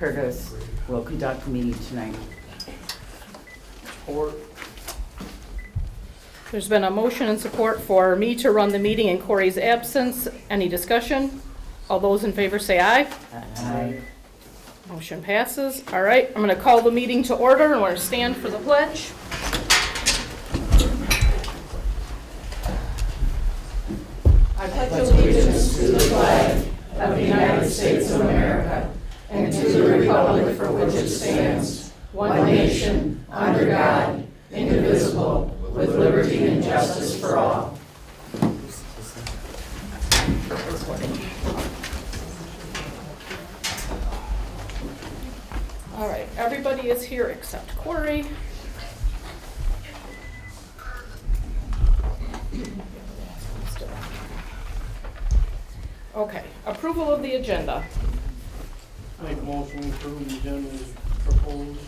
Curtiss will conduct the meeting tonight. Support. There's been a motion and support for me to run the meeting in Kory's absence. Any discussion? All those in favor say aye. Aye. Motion passes. All right, I'm going to call the meeting to order and we're going to stand for the pledge. I pledge allegiance to the flag of the United States of America and to the republic for which it stands, one nation, under God, indivisible, with liberty and justice for all. All right, everybody is here except Kory. Okay, approval of the agenda. Make a motion to approve the agenda as proposed.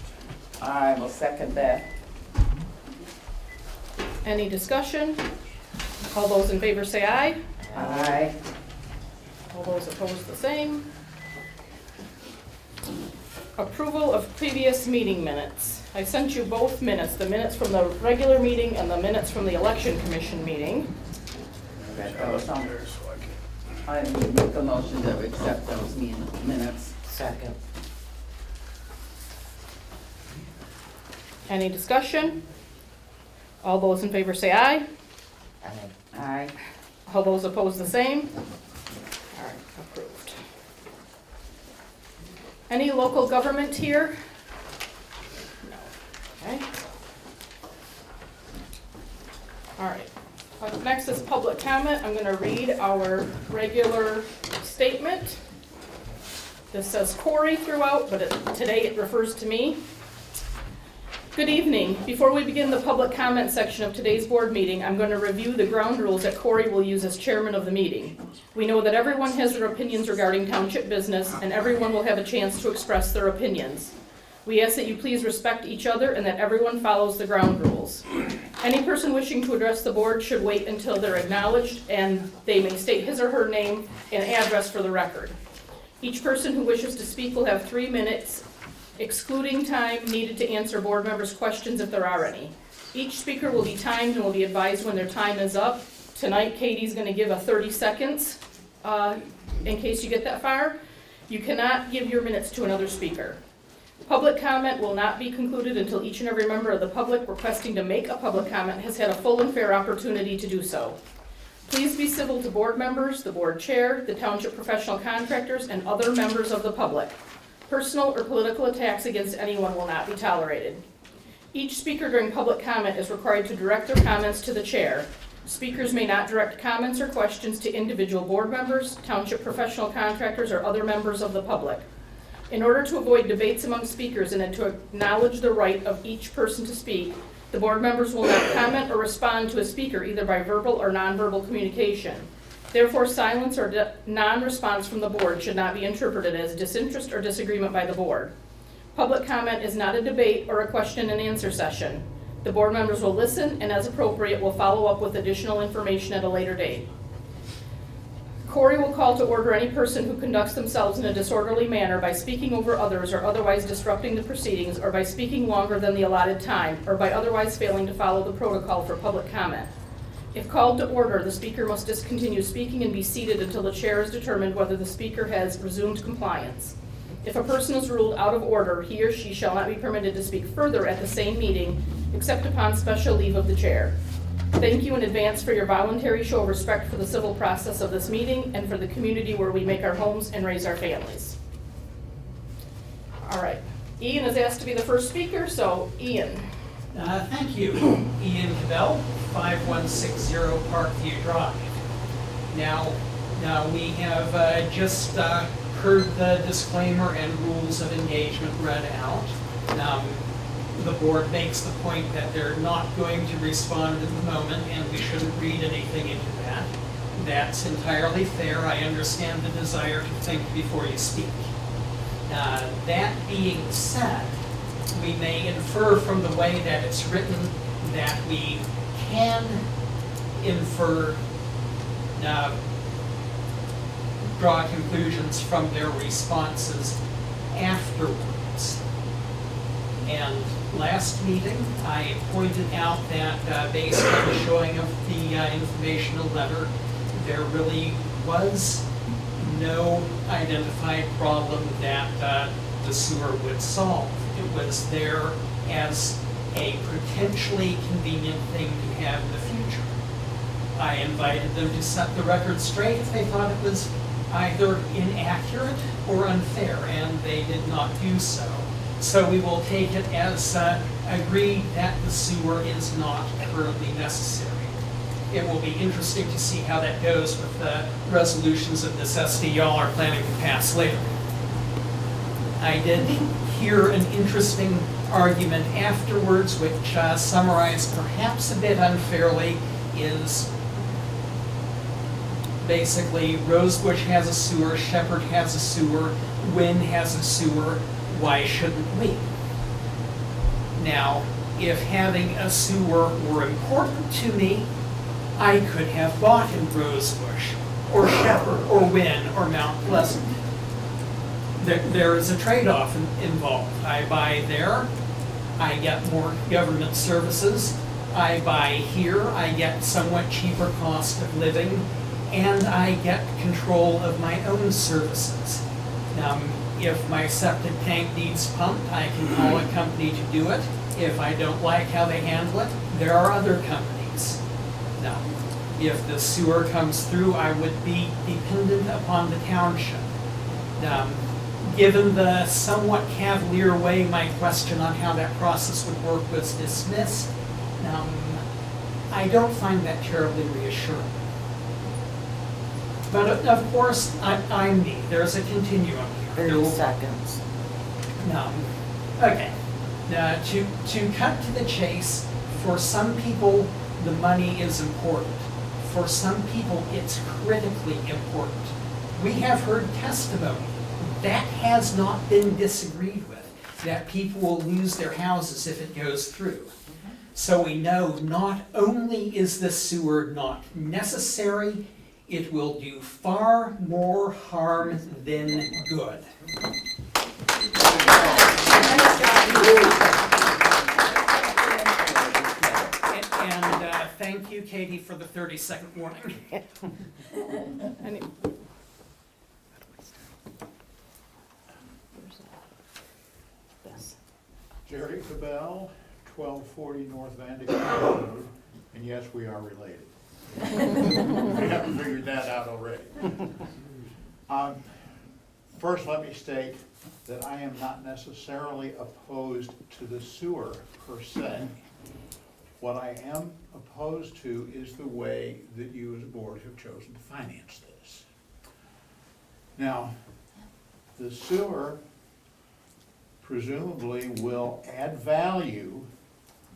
I will second that. Any discussion? All those in favor say aye. Aye. All those opposed the same. Approval of previous meeting minutes. I sent you both minutes, the minutes from the regular meeting and the minutes from the election commission meeting. I make a motion to accept those minutes. Second. Any discussion? All those in favor say aye. Aye. Aye. All those opposed the same. All right, approved. Any local government here? No. Okay. All right. Up next is public comment. I'm going to read our regular statement. This says Kory throughout, but today it refers to me. Good evening. Before we begin the public comment section of today's board meeting, I'm going to review the ground rules that Kory will use as chairman of the meeting. We know that everyone has their opinions regarding township business, and everyone will have a chance to express their opinions. We ask that you please respect each other and that everyone follows the ground rules. Any person wishing to address the board should wait until they're acknowledged, and they may state his or her name and address for the record. Each person who wishes to speak will have 3 minutes, excluding time needed to answer board members' questions if there are any. Each speaker will be timed and will be advised when their time is up. Tonight, Katie's going to give a 30 seconds in case you get that far. You cannot give your minutes to another speaker. Public comment will not be concluded until each and every member of the public requesting to make a public comment has had a full and fair opportunity to do so. Please be civil to board members, the board chair, the township professional contractors, and other members of the public. Personal or political attacks against anyone will not be tolerated. Each speaker during public comment is required to direct their comments to the chair. Speakers may not direct comments or questions to individual board members, township professional contractors, or other members of the public. In order to avoid debates among speakers and to acknowledge the right of each person to speak, the board members will not comment or respond to a speaker either by verbal or nonverbal communication. Therefore, silence or non-response from the board should not be interpreted as disinterest or disagreement by the board. Public comment is not a debate or a question and answer session. The board members will listen and, as appropriate, will follow up with additional information at a later date. Kory will call to order any person who conducts themselves in a disorderly manner by speaking over others or otherwise disrupting the proceedings, or by speaking longer than the allotted time, or by otherwise failing to follow the protocol for public comment. If called to order, the speaker must discontinue speaking and be seated until the chair has determined whether the speaker has resumed compliance. If a person is ruled out of order, he or she shall not be permitted to speak further at the same meeting except upon special leave of the chair. Thank you in advance for your voluntary show of respect for the civil process of this meeting and for the community where we make our homes and raise our families. All right, Ian is asked to be the first speaker, so Ian. Thank you. Ian Cabell, 5160 Parkview Drive. Now we have just heard the disclaimer and rules of engagement read out. The board makes the point that they're not going to respond at the moment, and we shouldn't read anything into that. That's entirely fair. I understand the desire to think before you speak. That being said, we may infer from the way that it's written that we can infer, draw conclusions from their responses afterwards. And last meeting, I pointed out that based on the showing of the informational letter, there really was no identified problem that the sewer would solve. It was there as a potentially convenient thing to have in the future. I invited them to set the record straight if they thought it was either inaccurate or unfair, and they did not do so. So we will take it as agreed that the sewer is not currently necessary. It will be interesting to see how that goes with the resolutions of necessity y'all are planning to pass later. I did hear an interesting argument afterwards, which summarized perhaps a bit unfairly, is basically Rosebush has a sewer, Shepherd has a sewer, Wynn has a sewer, why shouldn't we? Now, if having a sewer were important to me, I could have bought in Rosebush, or Shepherd, or Wynn, or Mount Pleasant. There is a trade-off involved. I buy there, I get more government services. I buy here, I get somewhat cheaper cost of living, and I get control of my own services. If my septic tank needs pumped, I can call a company to do it. If I don't like how they handle it, there are other companies. Now, if the sewer comes through, I would be dependent upon the township. Given the somewhat cavalier way my question on how that process would work was dismissed, I don't find that terribly reassuring. But of course, I'm me. There's a continuum here. 30 seconds. Okay. To cut to the chase, for some people, the money is important. For some people, it's critically important. We have heard testimony. That has not been disagreed with, that people will lose their houses if it goes through. So we know not only is the sewer not necessary, it will do far more harm than good. And thank you, Katie, for the 30-second warning. Jerry Cabell, 1240 North Vandekamp Road, and yes, we are related. We haven't figured that out already. First, let me state that I am not necessarily opposed to the sewer per se. What I am opposed to is the way that you as a board have chosen to finance this. Now, the sewer presumably will add value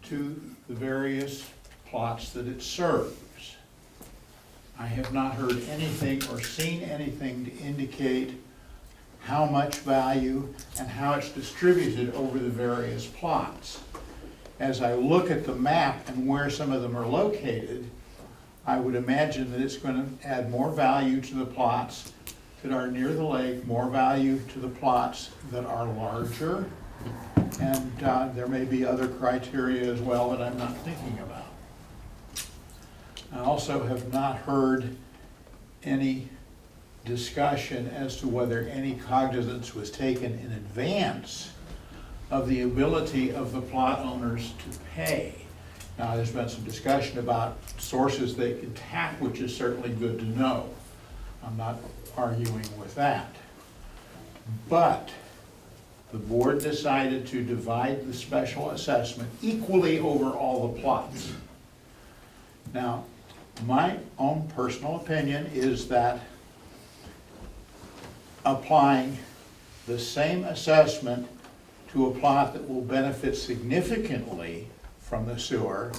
to the various plots that it serves. I have not heard anything or seen anything to indicate how much value and how it's distributed over the various plots. As I look at the map and where some of them are located, I would imagine that it's going to add more value to the plots that are near the lake, more value to the plots that are larger, and there may be other criteria as well that I'm not thinking about. I also have not heard any discussion as to whether any cognizance was taken in advance of the ability of the plot owners to pay. Now, there's been some discussion about sources they can tap, which is certainly good to know. I'm not arguing with that. But the board decided to divide the special assessment equally over all the plots. Now, my own personal opinion is that applying the same assessment to a plot that will benefit significantly from the sewer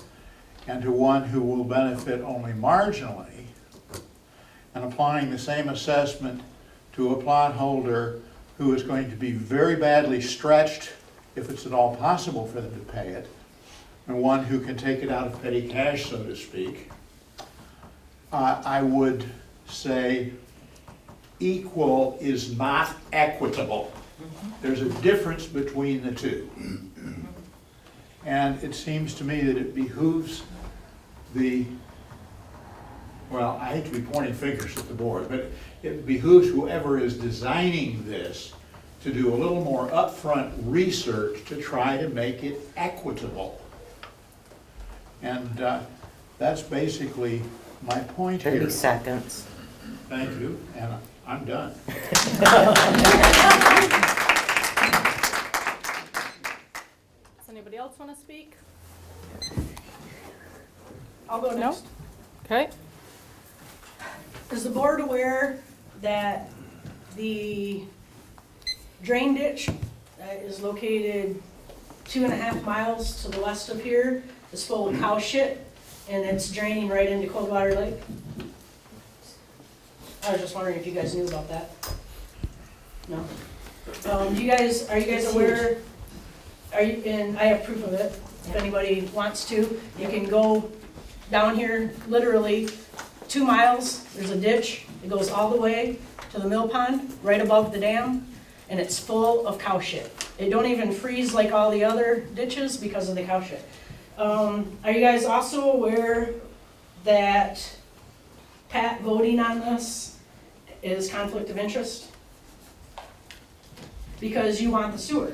and to one who will benefit only marginally, and applying the same assessment to a plot holder who is going to be very badly stretched, if it's at all possible for them to pay it, and one who can take it out of petty cash, so to speak, I would say equal is not equitable. There's a difference between the two. And it seems to me that it behooves well, I hate to be pointing fingers at the board, but it behooves whoever is designing this to do a little more upfront research to try to make it equitable. And that's basically my point here. 30 seconds. Thank you, and I'm done. Does anybody else want to speak? I'll go No? next. Okay. Is the board aware that the drain ditch that is located 2.5 miles to the west of here is full of cow shit and it's draining right into Coldwater Lake? I was just wondering if you guys knew about that. No? Are you guys aware? And I have proof of it, if anybody wants to. You can go down here, literally 2 miles, there's a ditch. It goes all the way to the mill pond, right above the dam, and it's full of cow shit. It don't even freeze like all the other ditches because of the cow shit. Are you guys also aware that Pat voting on this is conflict of interest? Because you want the sewer.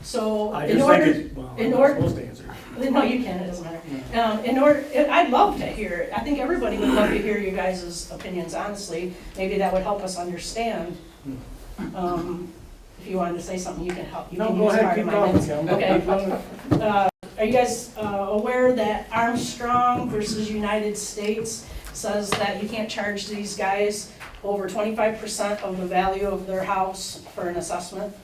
So I in just order, think it's, well, I'm in not order, supposed to answer. no, you can, it doesn't matter. I'd love to hear it. I think everybody would love to hear you guys' opinions, honestly. Maybe that would help us understand. If you wanted to say something, you can help. You No, can go use ahead, part keep of my going, minutes. Kim. Okay. Keep going. Are you guys aware that Armstrong versus United States says that you can't charge these guys over 25% of the value of their house for an assessment?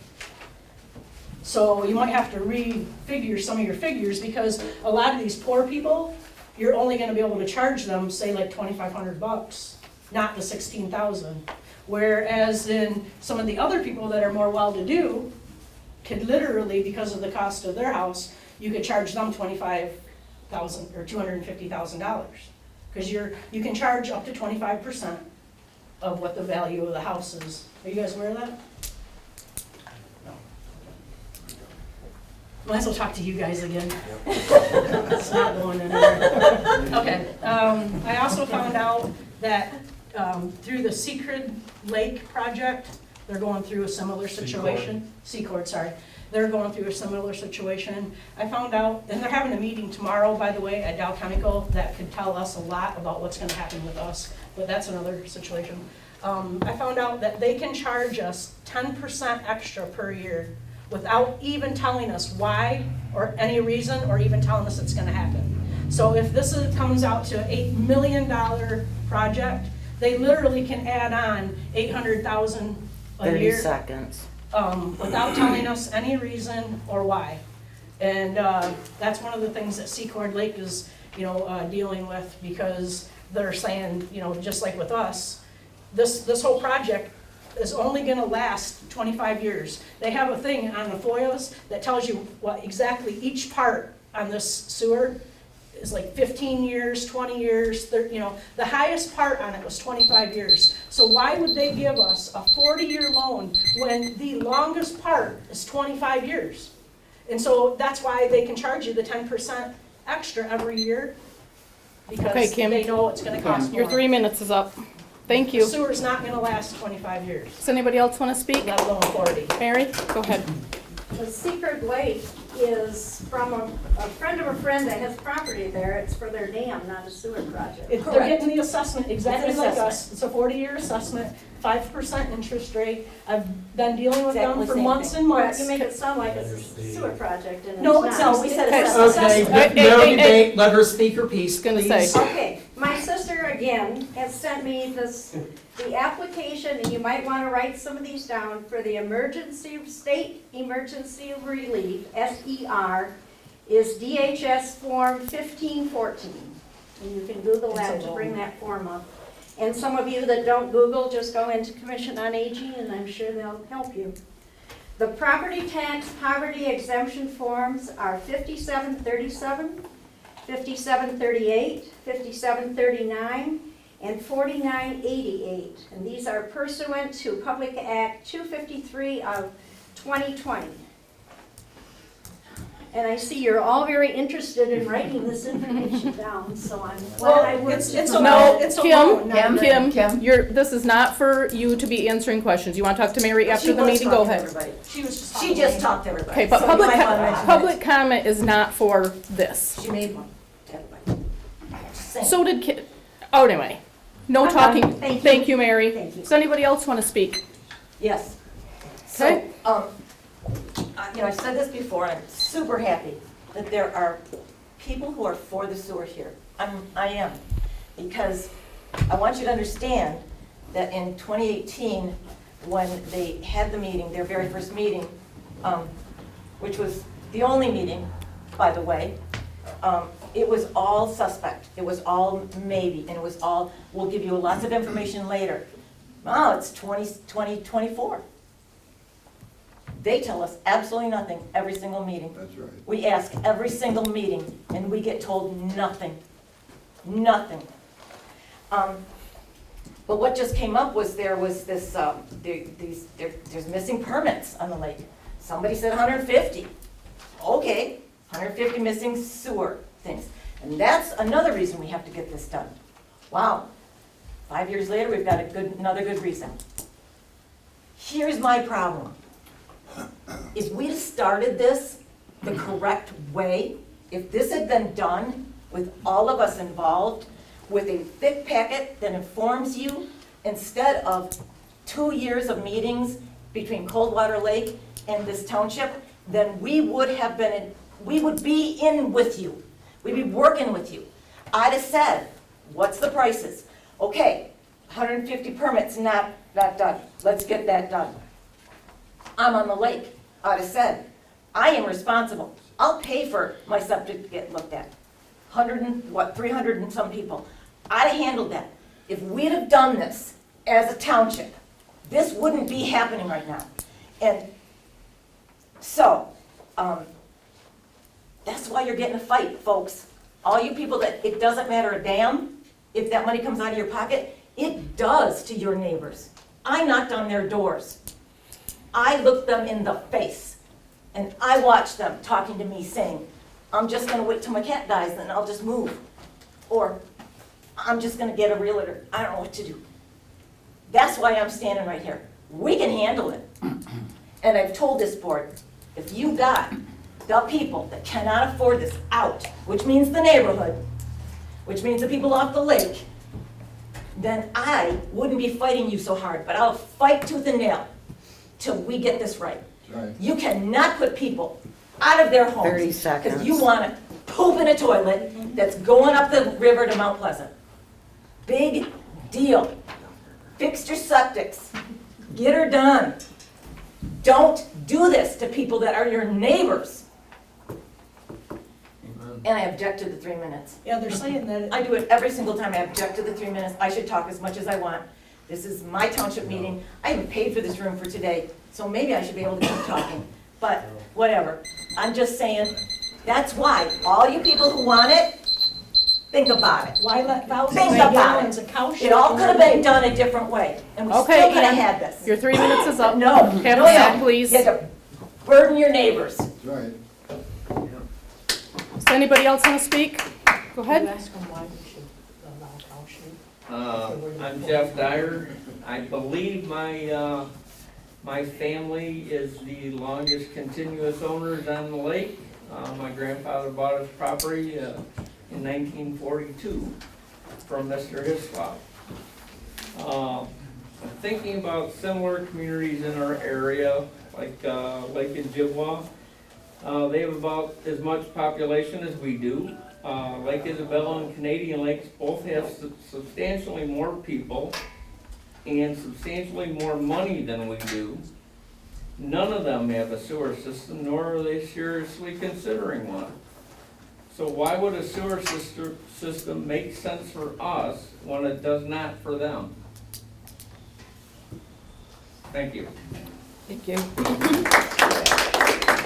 So you might have to refigure some of your figures because a lot of these poor people, you're only gonna be able to charge them, say like $2,500, not the 16,000. Whereas in some of the other people that are more well-to-do, could literally, because of the cost of their house, you could charge them $25,000 or $250,000. Because you can charge up to 25% of what the value of the house is. Are you guys aware of that? Might as well talk to you guys again. It's not going anywhere. Okay, I also found out that through the Secret Lake project, they're going through a similar situation. Secord, sorry. They're going through a similar situation. I found out, and they're having a meeting tomorrow, by the way, at Dow Chemical, that could tell us a lot about what's gonna happen with us, but that's another situation. I found out that they can charge us 10% extra per year without even telling us why or any reason or even telling us it's gonna happen. So if this comes out to an $8 million project, they literally can add on $800,000 a 30 year seconds. without telling us any reason or why. And that's one of the things that Secord Lake is, dealing with because they're saying, just like with us, this whole project is only gonna last 25 years. They have a thing on the FOIAs that tells you what exactly each part on this sewer is like 15 years, 20 years, the highest part on it was 25 years. So why would they give us a 40-year loan when the longest part is 25 years? And so that's why they can charge you the 10% extra every year Okay, because Kim. they know it's gonna cost more. Your 3 minutes is up. Thank The you. sewer's not gonna last 25 years, Does anybody else want to speak? let alone 40. Mary, go ahead. The Secret Lake is from a friend of a friend that has property there. It's for their dam, not a sewer project. They're getting the assessment exactly It's an like assessment. us. It's a 40-year assessment, 5% interest rate. I've been dealing with them Exactly for same months thing. and But months. you make it sound like it's a sewer project and it's No, not. it's not. We said Okay. it's Okay, assessment. no Hey, debate, let her speak her piece, Gonna please. say. Okay, my sister again has sent me the application, and you might wanna write some of these down, for the State Emergency Relief, SER, is DHS Form 1514. And you can Google that to bring that form up. And some of you that don't Google, just go into Commission on Aging, and I'm sure they'll help you. The property tax poverty exemption forms are 5737, 5738, 5739, and 4988. And these are pursuant to Public Act 253 of 2020. And I see you're all very interested in writing this information down, so I'm glad I worked. It's a No, loan, it's a loan. not a grant. Kim, this is not for you to be answering questions. You want to talk to Mary after She the was meeting? Go talking to ahead. everybody. She was just She talking just to talked to everybody. Okay, but So you might wanna mention it. public comment is not for this. She made one to everybody. Just saying. So did oh, anyway. No I'm talking. done. Thank you. Thank you, Mary. Thank you. Does anybody else want to speak? Yes. Okay. So, I've said this before, I'm super happy that there are people who are for the sewer here. I am, because I want you to understand that in 2018, when they had the meeting, their very first meeting, which was the only meeting, by the way, it was all suspect. It was all maybe, and it was all, we'll give you lots of information later. Oh, it's 2024. They tell us absolutely nothing every single meeting. That's right. We ask every single meeting, and we get told nothing. Nothing. But what just came up was there was this, there's missing permits on the lake. Somebody said 150. Okay, 150 missing sewer things. And that's another reason we have to get this done. Wow. 5 years later, we've got another good reason. Here's my problem. If we'd have started this the correct way, if this had been done with all of us involved, with a thick packet that informs you, instead of 2 years of meetings between Coldwater Lake and this township, then we would be in with you. We'd be working with you. I'd have said, what's the prices? Okay, 150 permits not done. Let's get that done. I'm on the lake. I'd have said, I am responsible. I'll pay for my septic to get looked at. 300 and some people. I'd have handled that. If we'd have done this as a township, this wouldn't be happening right now. And so, that's why you're getting a fight, folks. All you people that it doesn't matter a damn if that money comes out of your pocket, it does to your neighbors. I knocked on their doors. I looked them in the face, and I watched them talking to me saying, I'm just gonna wait till my cat dies, then I'll just move. Or, I'm just gonna get a realtor. I don't know what to do. That's why I'm standing right here. We can handle it. And I've told this board, if you got the people that cannot afford this out, which means the neighborhood, which means the people off the lake, then I wouldn't be fighting you so hard, but I'll fight tooth and nail till we get this right. Right. You cannot put people out of their homes. 30 seconds. Because you want to poop in a toilet that's going up the river to Mount Pleasant. Big deal. Fix your septics. Get her done. Don't do this to people that are your neighbors. And I object to the 3 minutes. Yeah, they're saying that, I do it every single time. I object to the 3 minutes. I should talk as much as I want. This is my township meeting. I even paid for this room for today, so maybe I should be able to keep talking. But whatever. I'm just saying, that's why. All you people who want it, think about it. why let thousands Think of about gallons it. of cow shit? It all could have been done a different way, and we still Okay, could have Ann, had this. Your 3 minutes is up. No, Have no, a seat, no. please. You had to burden your neighbors. That's right. Does anybody else want to speak? Go ahead. Ask them why we should allow cow shit. I'm Jeff Dyer. I believe my family is the longest continuous owners on the lake. My grandfather bought his property in 1942 from Mr. Hislop. I'm thinking about similar communities in our area, like Lake Ojibwa. They have about as much population as we do. Lake Isabella and Canadian Lakes both have substantially more people and substantially more money than we do. None of them have a sewer system, nor are they seriously considering one. So why would a sewer system make sense for us when it does not for them? Thank you. Thank you.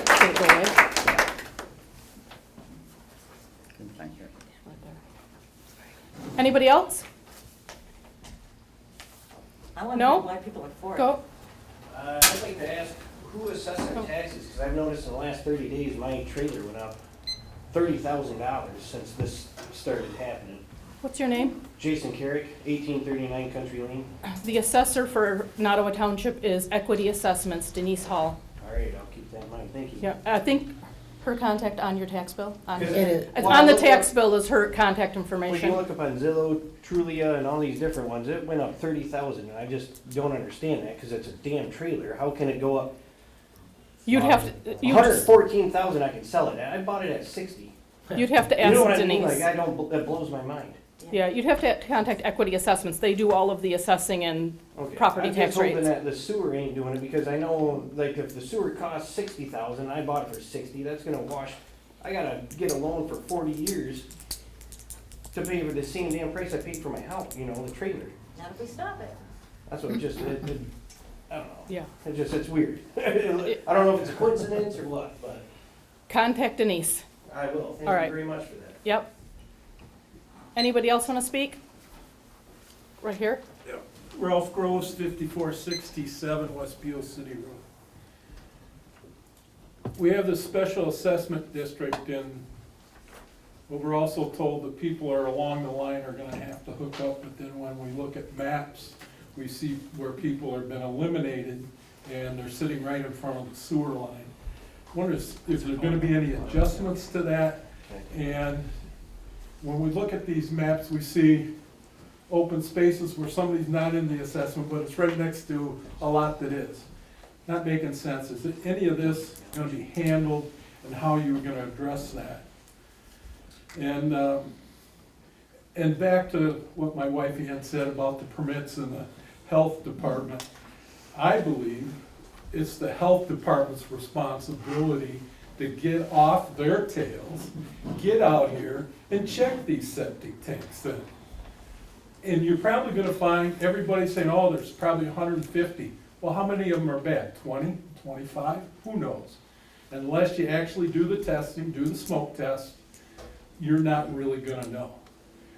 Okay, go ahead. Anybody else? I want to No? know why people are for it. Go. I'd like to ask, who assessed our taxes? Because I've noticed in the last 30 days, my trailer went up $30,000 since this started happening. What's your name? Jason Carrick, 1839 Country Lane. The assessor for Nottawa Township is Equity Assessments, Denise Hall. All right, I'll keep that in mind, thank you. Yeah, I think her contact on your tax bill. It is. It's on the tax bill is her contact When you information. look up on Zillow, Trulia, and all these different ones, it went up 30,000, and I just don't understand that, because it's a damn trailer. How can it go up? You'd have to, you 114,000 I can sell it at. I bought it at 60. you'd have to You know what ask I mean? Denise. Like, that blows my mind. Yeah, you'd have to contact Equity Assessments. They do all of the assessing and Okay. property I'm tax just hoping rates. that the sewer ain't doing it, because I know, like, if the sewer costs 60,000, I bought it for 60, that's gonna wash, I gotta get a loan for 40 years to pay for the same damn price I paid for my house, you know, the trailer. Not if we stop it. That's what just, I don't know. Yeah. It's weird. I don't know if it's a coincidence or what, but Contact Denise. I will. Thank All you right. very much for that. Yep. Anybody else want to speak? Right here? Ralph Groves, 5467 West Beale City Road. We have this special assessment district, and what we're also told that people are along the line are gonna have to hook up, but then when we look at maps, we see where people have been eliminated, and they're sitting right in front of the sewer line. Wonder if there's gonna be any adjustments to that, and when we look at these maps, we see open spaces where somebody's not in the assessment, but it's right next to a lot that is. Not making sense. Is any of this gonna be handled, and how you're gonna address that? And back to what my wife had said about the permits in the health department, I believe it's the health department's responsibility to get off their tails, get out here and check these septic tanks then. And you're probably gonna find everybody saying, oh, there's probably 150. Well, how many of them are bad? 20, 25? Who knows? Unless you actually do the testing, do the smoke test, you're not really gonna know.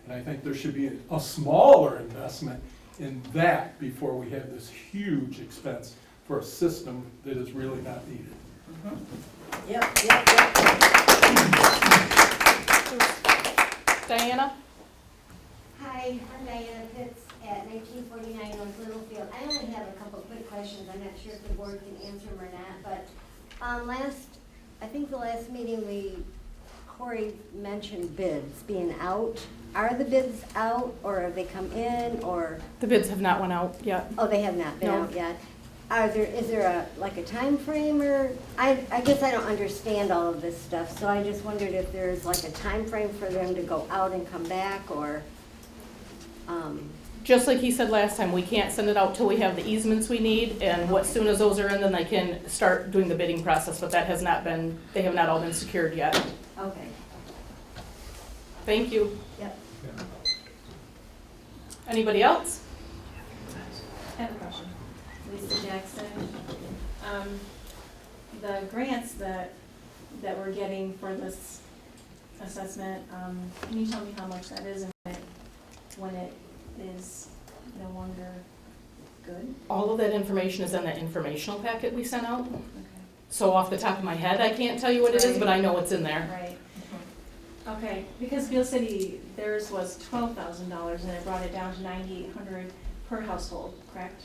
And I think there should be a smaller investment in that before we have this huge expense for a system that is really not needed. Yep. Diana? Hi, I'm Diana Pitts at 1949 North Littlefield. I only have a couple of quick questions. I'm not sure if the board can answer them or not, but I think the last meeting Kory mentioned bids being out. Are the bids out, or have they come in, or? The bids have not went out yet. Oh, they have not been No. out yet. Is there a time frame, or, I guess I don't understand all of this stuff, so I just wondered if there's like a time frame for them to go out and come back, or, Just like he said last time, we can't send it out till we have the easements we need, and what soon as those are in, then they can start doing the bidding process, but that has not been, they have not all been secured yet. okay, Thank you. yep. Anybody else? I have a question. Lisa Jackson. The grants that we're getting for this assessment, can you tell me how much that is and when it is no longer good? All of that information is in that informational packet we sent out. Okay. So off the top of my head, I can't tell you what it is, but I know it's in there. Right. Okay, because Beale City, theirs was $12,000 and it brought it down to $9,800 per household, correct?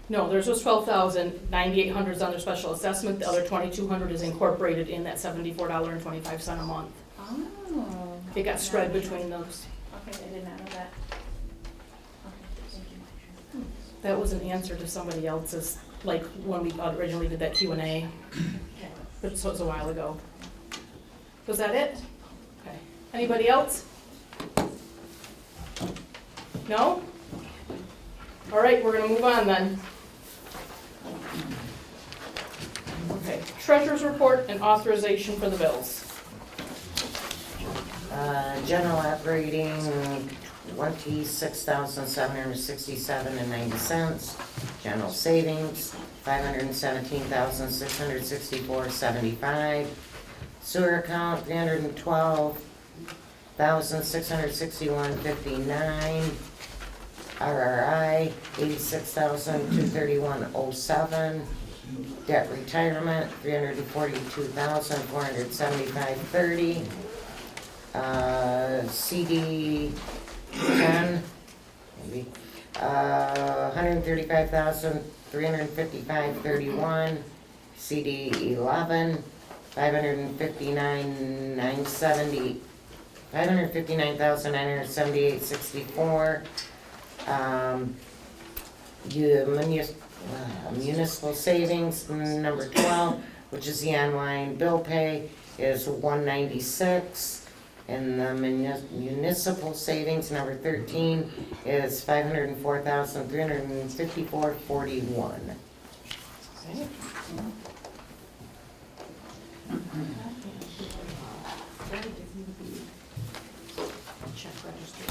No, theirs was 12,000, 9,800 is under special assessment, the other 2,200 is incorporated in that $74.25 a month. Oh. It got spread between those. Okay, I did not know that. Okay, thank you. That was an answer to somebody else's, like when we originally did that Q&A, but so it was a while ago. Was that it? Okay. Anybody else? No? All right, we're gonna move on then. Okay, treasurer's report and authorization for the bills. General operating, $26,767.90. General savings, $517,664.75. Sewer account, $312,661.59. RRI, 86,231.07. Debt retirement, 342,475.30. CD 10, maybe, 135,355.31. CD 11, 559,978.64. Municipal savings, number 12, which is the online bill pay, is 196. And the municipal savings, number 13, is 504,354.41. Okay. Check registers.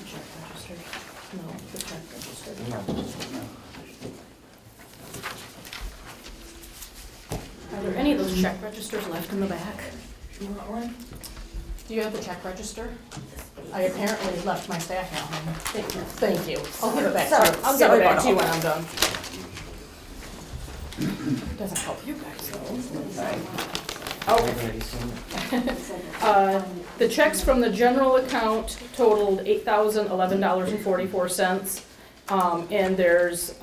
Check registers. No, the check register. No. Are there any of those check registers left in the back? Do you have the check register? I apparently left my stack at home. Thank you. I'll give it back to you. I'll give it back to you when I'm done. Doesn't help you guys though. Okay. The checks from the general account totaled $8,011.44. And there's,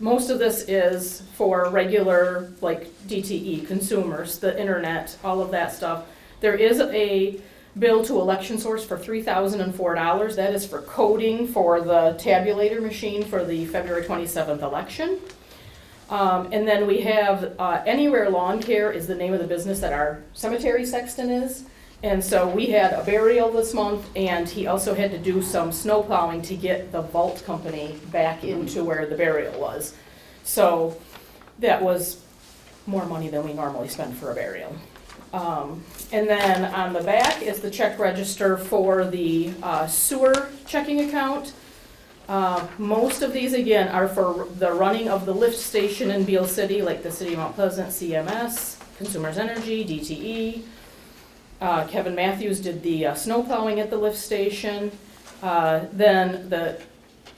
most of this is for regular, like DTE consumers, the internet, all of that stuff. There is a bill to Election Source for $3,004. That is for coding for the tabulator machine for the February 27th election. And then we have Anywhere Lawn Care is the name of the business that our cemetery sexton is. And so we had a burial this month, and he also had to do some snow plowing to get the vault company back into where the burial was. So that was more money than we normally spend for a burial. And then on the back is the check register for the sewer checking account. Most of these, again, are for the running of the lift station in Beale City, like the City of Mount Pleasant, CMS, Consumers Energy, DTE. Kevin Matthews did the snow plowing at the lift station. Then the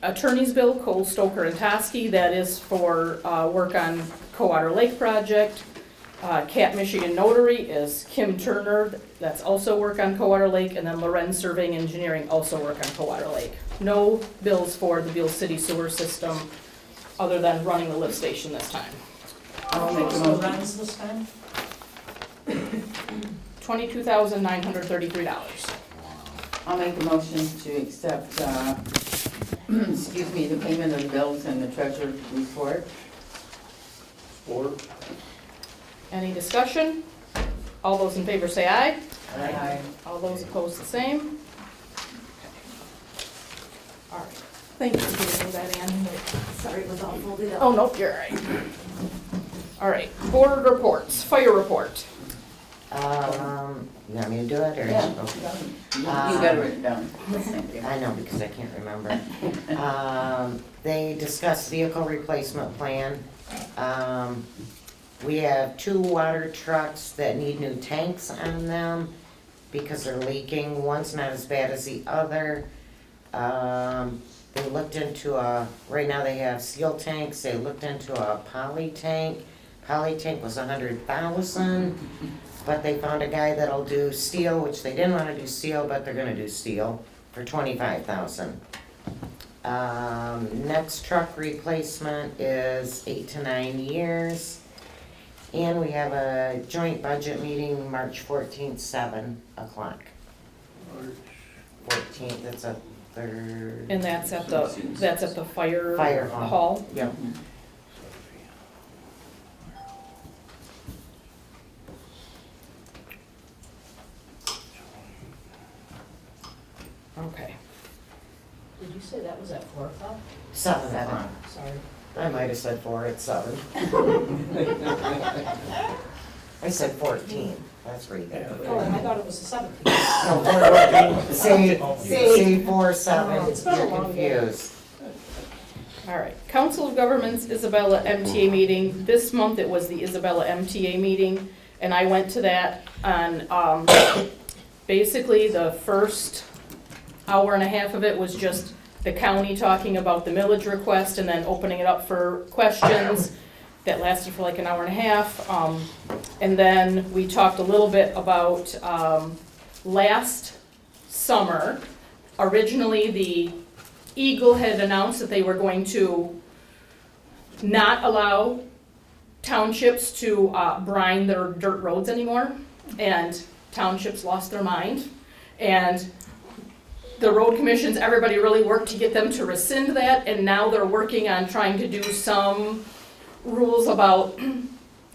attorney's bill, Cole, Stoker, and Toskey, that is for work on Cowater Lake project. Cat Michigan Notary is Kim Turner, that's also work on Cowater Lake, and then Lorenz Surveying Engineering also work on Cowater Lake. No bills for the Beale City sewer system other than running the lift station this time. I'll make a motion. $22,933. I'll make a motion to accept, excuse me, the payment of the bills and the treasurer's report. Any discussion? All those in favor say aye. Aye. All those opposed the same. All right. Thank you for giving me that, Ann. Sorry, it was all folded up. Oh, nope, you're all right. All right, board reports, fire report. You want me to do it, or? Yeah. Okay. You got it written down. Thank you. I know, because I can't remember. They discussed vehicle replacement plan. We have 2 water trucks that need new tanks on them because they're leaking. One's not as bad as the other. They looked into right now they have steel tanks. They looked into a poly tank. Poly tank was $100,000, but they found a guy that'll do steel, which they didn't want to do steel, but they're gonna do steel for $25,000. Next truck replacement is 8 to 9 years. And we have a joint budget meeting March 14th, 7 o'clock. 14th, that's a third. And that's at the fire Fire hall. Yep. Okay. Did you say that was at 4 o'clock? 7 o'clock. Sorry. I might have said 4 at 7. I said 14, that's right there. Oh, I thought it was the 17th. No, 4, say 4, 7, It's been a you're long day. confused. All right, Council of Governments Isabella MTA meeting. This month it was the Isabella MTA meeting, and I went to that on, basically the first hour and a half of it was just the county talking about the millage request, and then opening it up for questions. That lasted for like an hour and a half. And then we talked a little bit about last summer. Originally, the Eagle had announced that they were going to not allow townships to brine their dirt roads anymore, and townships lost their mind. And the road commissions, everybody really worked to get them to rescind that, and now they're working on trying to do some rules about,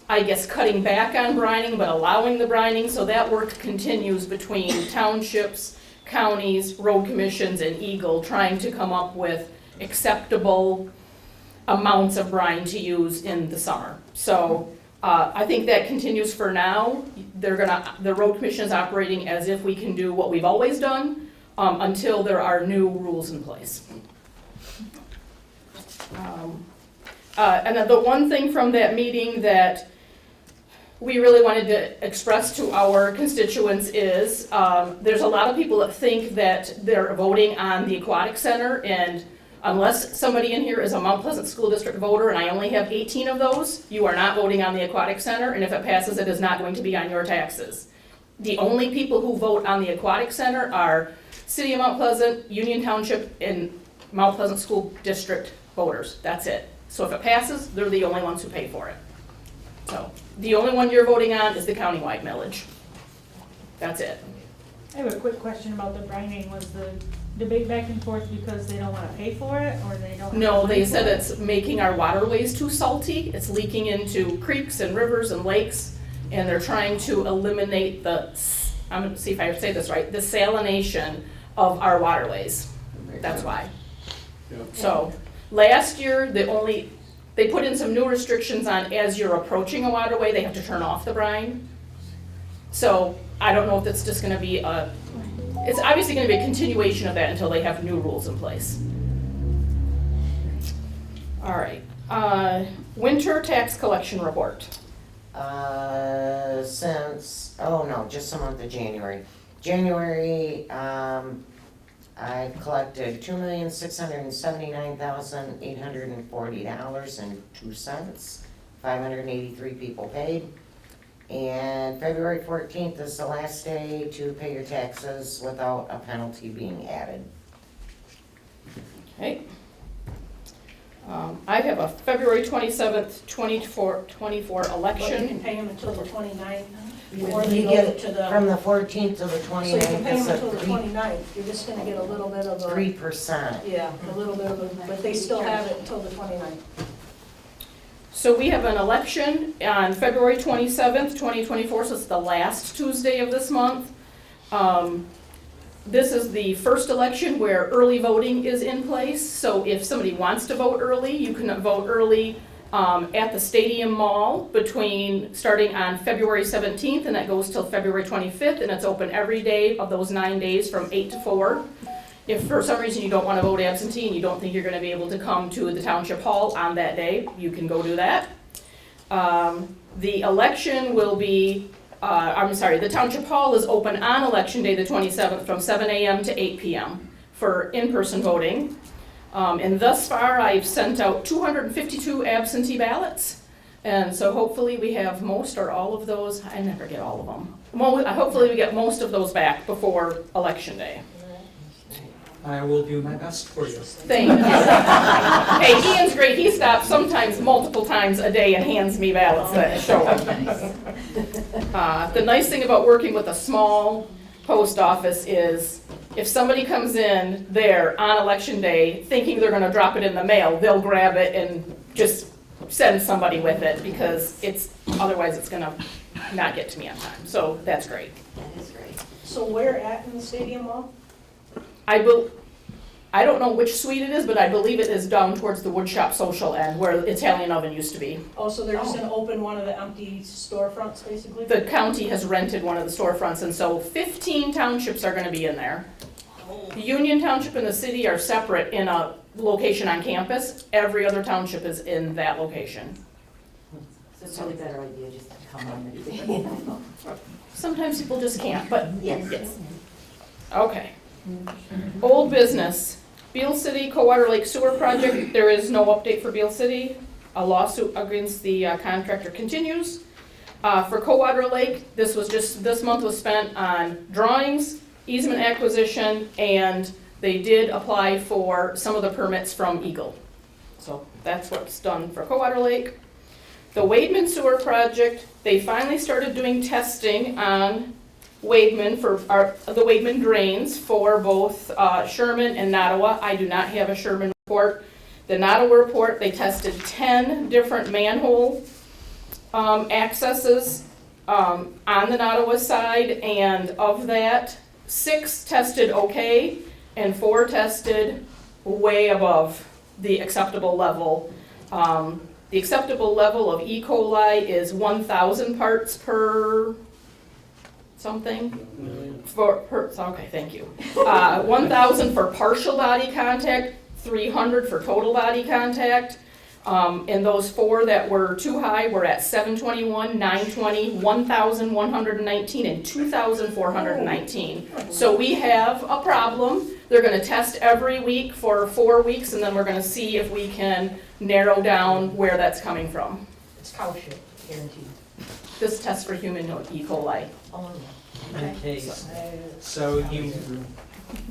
I guess, cutting back on brining, but allowing the brining, so that work continues between townships, counties, road commissions, and Eagle, trying to come up with acceptable amounts of brine to use in the summer. So I think that continues for now. The road commission is operating as if we can do what we've always done until there are new rules in place. And then the one thing from that meeting that we really wanted to express to our constituents is there's a lot of people that think that they're voting on the aquatic center, and unless somebody in here is a Mount Pleasant School District voter, and I only have 18 of those, you are not voting on the aquatic center, and if it passes, it is not going to be on your taxes. The only people who vote on the aquatic center are City of Mount Pleasant, Union Township, and Mount Pleasant School District voters. That's it. So if it passes, they're the only ones who pay for it. So the only one you're voting on is the countywide millage. That's it. I have a quick question about the brining. Was the debate back and forth because they don't want to pay for it, or they don't? No, they said it's making our waterways too salty. It's leaking into creeks and rivers and lakes, and they're trying to eliminate I'm gonna see if I say this right, the salination of our waterways. That's why. Yep. So last year, they put in some new restrictions on as you're approaching a waterway, they have to turn off the brine. So I don't know if it's just gonna be it's obviously gonna be a continuation of that until they have new rules in place. All right, winter tax collection report. Just the month of January. January, I collected $2,679,840.02. 583 people paid. And February 14th is the last day to pay your taxes without a penalty being added. Okay. I have a February 27th, 24 But you election. can pay them until the 29th. You Or they go get to the, from the 14th to the so you can 29th, pay it's them a until the 29th. You're just gonna get a little bit of a. 3%. Yeah, a little bit of a, but they still have it until the 29th. So we have an election on February 27th, 2024, so it's the last Tuesday of this month. This is the first election where early voting is in place, so if somebody wants to vote early, you can vote early at the Stadium Mall starting on February 17th, and that goes till February 25th, and it's open every day of those 9 days from 8 to 4. If for some reason you don't want to vote absentee and you don't think you're going to be able to come to the Township Hall on that day, you can go do that. The election will be, the Township Hall is open on Election Day, the 27th, from 7 a.m. to 8 p.m. for in-person voting. And thus far, I've sent out 252 absentee ballots. And so hopefully we have most or all of those. I never get all of them. Hopefully we get most of those back before Election Day. I will do my best for you. Thank you. Hey, Ian's great. He stops sometimes multiple times a day and hands me ballots that show up. The nice thing about working with a small post office is if somebody comes in there on Election Day thinking they're gonna drop it in the mail, they'll grab it and just send somebody with it because otherwise it's gonna not get to me on time. So that's great. That is great. So where at in the Stadium Mall? I don't know which suite it is, but I believe it is down towards the Woodshop Social end where the Italian Oven used to be. Oh, so they're just gonna open one of the empty storefronts, basically? The county has rented one of the storefronts, and so 15 townships are gonna be in there. The Union Township and the city are separate in a location on campus. Every other township is in that location. So it's probably a better idea just to come on the day. Sometimes people just can't, but Yes. yes. Okay. Old business. Beal City Coldwater Lake Sewer Project, there is no update for Beal City. A lawsuit against the contractor continues. For Coldwater Lake, this month was spent on drawings, easement acquisition, and they did apply for some of the permits from Eagle. So that's what's done for Coldwater Lake. The Wademan Sewer Project, they finally started doing testing on Wademan for the Wademan drains for both Sherman and Nottawa. I do not have a Sherman report. The Nottawa report, they tested 10 different manhole accesses on the Nottawa side, and of that, 6 tested okay and 4 tested way above the acceptable level. The acceptable level of E. coli is 1,000 parts per something. Okay, thank you. 1,000 for partial body contact, 300 for total body contact. And those 4 that were too high were at 721, 920, 1,119, and 2,419. So we have a problem. They're going to test every week for 4 weeks, and then we're going to see if we can narrow down where that's coming from. It's cow shit, guaranteed. This test for human E. coli. Oh, Okay, so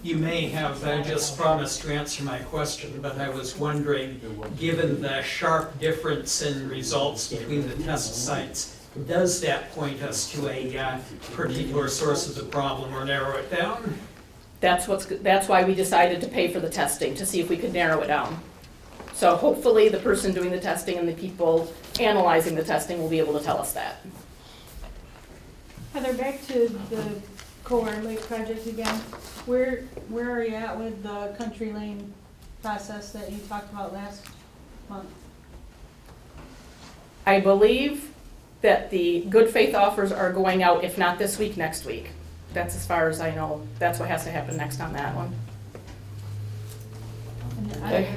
you may have just promised to answer my question, but I was wondering, given the sharp difference in results between the test sites, does that point us to a particular source of the problem or narrow it down? That's why we decided to pay for the testing, to see if we could narrow it down. So hopefully the person doing the testing and the people analyzing the testing will be able to tell us that. Heather, back to the Coldwater Lake project again. Where are you at with the country lane process that you talked about last month? I believe that the good faith offers are going out, if not this week, next week. That's as far as I know. That's what has to happen next on that one. And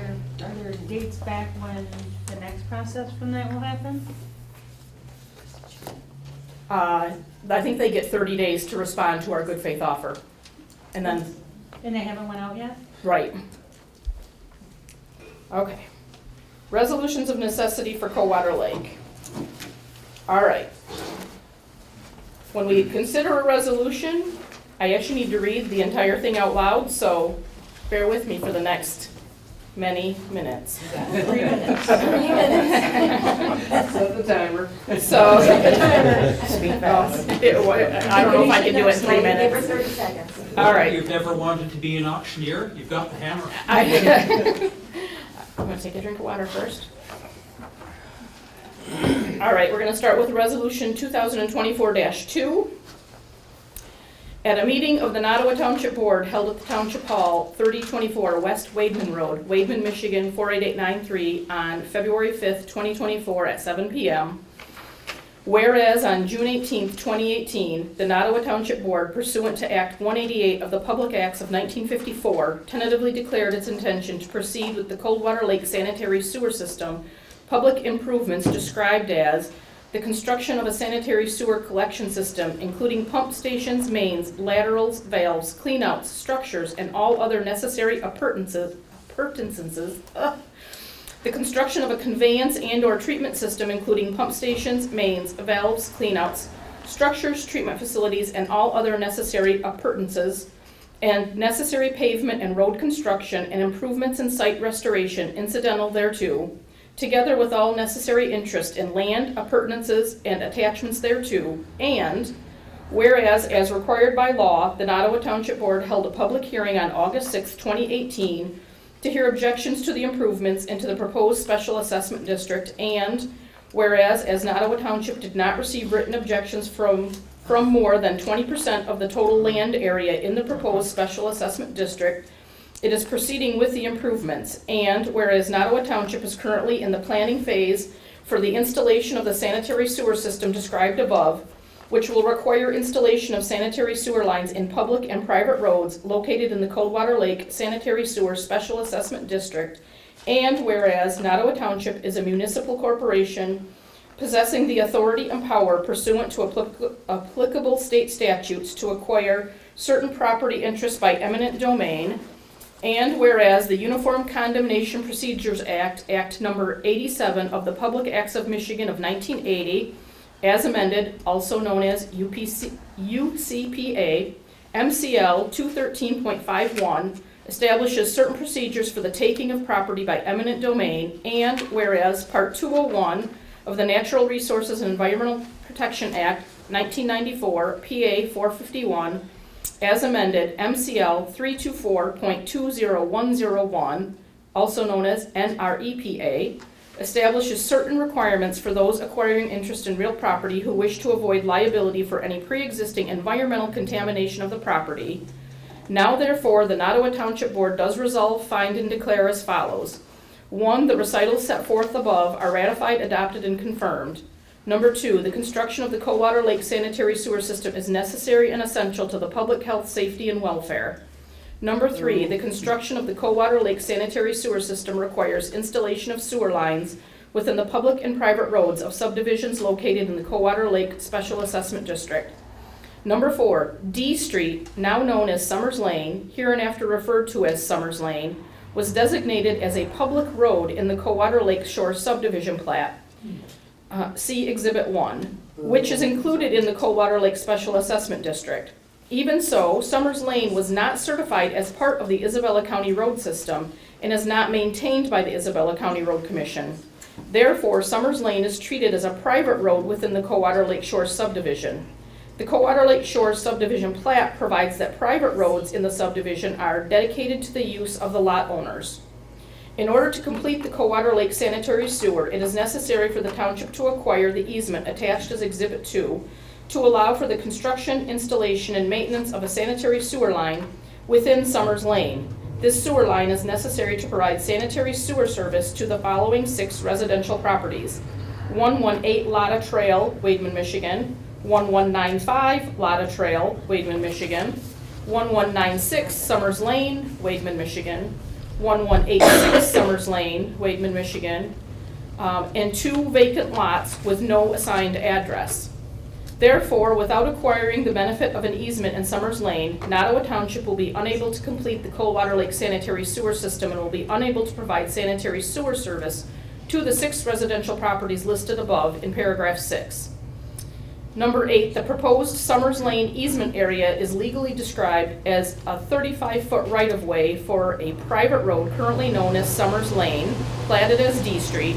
are there dates back when the next process from that will happen? I think they get 30 days to respond to our good faith offer. And then, And they haven't went out yet? right. Okay. Resolutions of necessity for Coldwater Lake. All right. When we consider a resolution, I actually need to read the entire thing out loud, so bear with me for the next many minutes. 3 minutes. 3 minutes. Set the timer. So, Speak fast. I don't know if I can do it in 3 Give her minutes. 30 seconds. All right. You've never wanted to be an auctioneer? You've got the hammer. I'm gonna take a drink of water first. All right, we're gonna start with Resolution 2024-2. At a meeting of the Nottawa Township Board held at the Township Hall, 3024 West Wademan Road, Wademan, Michigan, 48893, on February 5th, 2024 at 7 p.m. Whereas on June 18th, 2018, the Nottawa Township Board, pursuant to Act 188 of the Public Acts of 1954, tentatively declared its intention to proceed with the Coldwater Lake Sanitary Sewer System public improvements described as the construction of a sanitary sewer collection system, including pump stations, mains, laterals, valves, cleanouts, structures, and all other necessary appurtenances. The construction of a conveyance and/or treatment system, including pump stations, mains, valves, cleanouts, structures, treatment facilities, and all other necessary appurtenances, and necessary pavement and road construction and improvements in site restoration incidental thereto, together with all necessary interest in land, appurtenances, and attachments thereto, and whereas, as required by law, the Nottawa Township Board held a public hearing on August 6, 2018, to hear objections to the improvements into the proposed special assessment district, and whereas, as Nottawa Township did not receive written objections from more than 20% of the total land area in the proposed special assessment district, it is proceeding with the improvements, and whereas Nottawa Township is currently in the planning phase for the installation of the sanitary sewer system described above, which will require installation of sanitary sewer lines in public and private roads located in the Coldwater Lake Sanitary Sewer Special Assessment District, and whereas Nottawa Township is a municipal corporation possessing the authority and power pursuant to applicable state statutes to acquire certain property interests by eminent domain, And whereas the Uniform Condemnation Procedures Act, Act Number 87 of the Public Acts of Michigan of 1980, as amended, also known as UCPA, MCL 213.51, establishes certain procedures for the taking of property by eminent domain, and whereas Part 201 of the Natural Resources and Environmental Protection Act, 1994, PA 451, as amended, MCL 324.20101, also known as NREPA, establishes certain requirements for those acquiring interest in real property who wish to avoid liability for any pre-existing environmental contamination of the property. Now therefore, the Nottawa Township Board does resolve, find, and declare as follows. 1, the recitals set forth above are ratified, adopted, and confirmed. Number 2, the construction of the Coldwater Lake sanitary sewer system is necessary and essential to the public health, safety, and welfare. Number 3, the construction of the Coldwater Lake sanitary sewer system requires installation of sewer lines within the public and private roads of subdivisions located in the Coldwater Lake Special Assessment District. Number 4, D Street, now known as Summers Lane, hereinafter referred to as Summers Lane, was designated as a public road in the Coldwater Lake Shore subdivision plat. See Exhibit 1, which is included in the Coldwater Lake Special Assessment District. Even so, Summers Lane was not certified as part of the Isabella County Road System and is not maintained by the Isabella County Road Commission. Therefore, Summers Lane is treated as a private road within the Coldwater Lake Shore subdivision. The Coldwater Lake Shore subdivision plat provides that private roads in the subdivision are dedicated to the use of the lot owners. In order to complete the Coldwater Lake sanitary sewer, it is necessary for the township to acquire the easement attached as Exhibit 2 to allow for the construction, installation, and maintenance of a sanitary sewer line within Summers Lane. This sewer line is necessary to provide sanitary sewer service to the following 6 residential properties. 118 Lotta Trail, Wademan, Michigan. 1195 Lotta Trail, Wademan, Michigan. 1196 Summers Lane, Wademan, Michigan. 1186 Summers Lane, Wademan, Michigan, and 2 vacant lots with no assigned address. Therefore, without acquiring the benefit of an easement in Summers Lane, Nottawa Township will be unable to complete the Coldwater Lake sanitary sewer system and will be unable to provide sanitary sewer service to the 6 residential properties listed above in paragraph 6. Number 8, the proposed Summers Lane easement area is legally described as a 35-foot right-of-way for a private road currently known as Summers Lane, platted as D Street,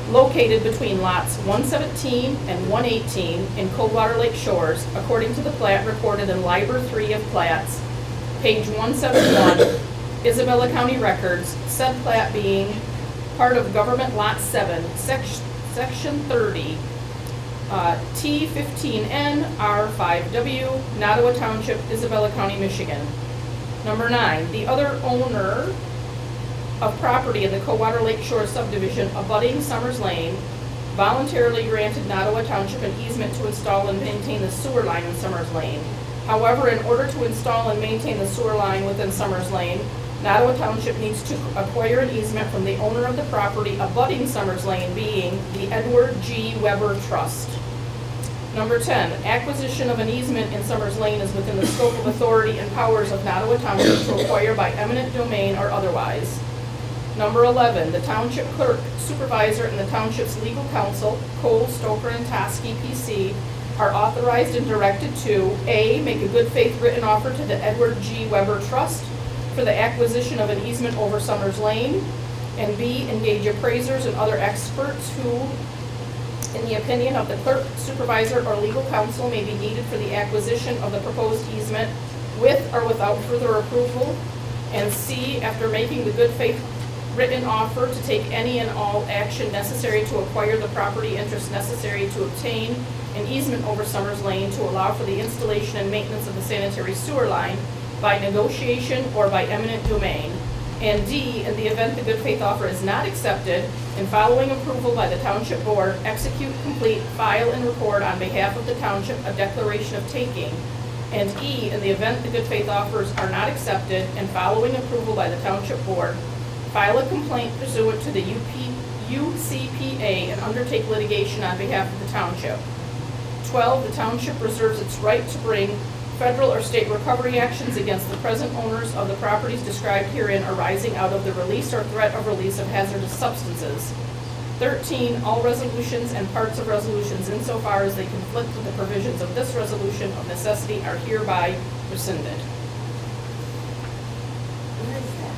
located between lots 117 and 118 in Coldwater Lake Shores, according to the plat recorded in Liber 3 of Plats, page 171, Isabella County Records, said plat being part of Government Lot 7, Section 30, T15N R5W, Nottawa Township, Isabella County, Michigan. Number 9, the other owner of property in the Coldwater Lake Shore subdivision abutting Summers Lane voluntarily granted Nottawa Township an easement to install and maintain the sewer line in Summers Lane. However, in order to install and maintain the sewer line within Summers Lane, Nottawa Township needs to acquire an easement from the owner of the property abutting Summers Lane, being the Edward G. Weber Trust. Number 10, acquisition of an easement in Summers Lane is within the scope of authority and powers of Nottawa Township to acquire by eminent domain or otherwise. Number 11, the township clerk, supervisor, and the township's legal counsel, Cole, Stoker, and Toskey, PC, are authorized and directed to A, make a good faith written offer to the Edward G. Weber Trust for the acquisition of an easement over Summers Lane, and B, engage appraisers and other experts who, in the opinion of the clerk, supervisor, or legal counsel, may be needed for the acquisition of the proposed easement with or without further approval, and C, after making the good faith written offer, to take any and all action necessary to acquire the property interest necessary to obtain an easement over Summers Lane to allow for the installation and maintenance of the sanitary sewer line by negotiation or by eminent domain. And D, in the event the good faith offer is not accepted, and following approval by the township board, execute, complete, file, and record on behalf of the township a declaration of taking. And E, in the event the good faith offers are not accepted, and following approval by the township board, file a complaint pursuant to the UCPA and undertake litigation on behalf of the township. 12, the township reserves its right to bring federal or state recovery actions against the present owners of the properties described herein arising out of the release or threat of release of hazardous substances. 13, all resolutions and parts of resolutions insofar as they conflict with the provisions of this resolution of necessity are hereby rescinded. Where is that?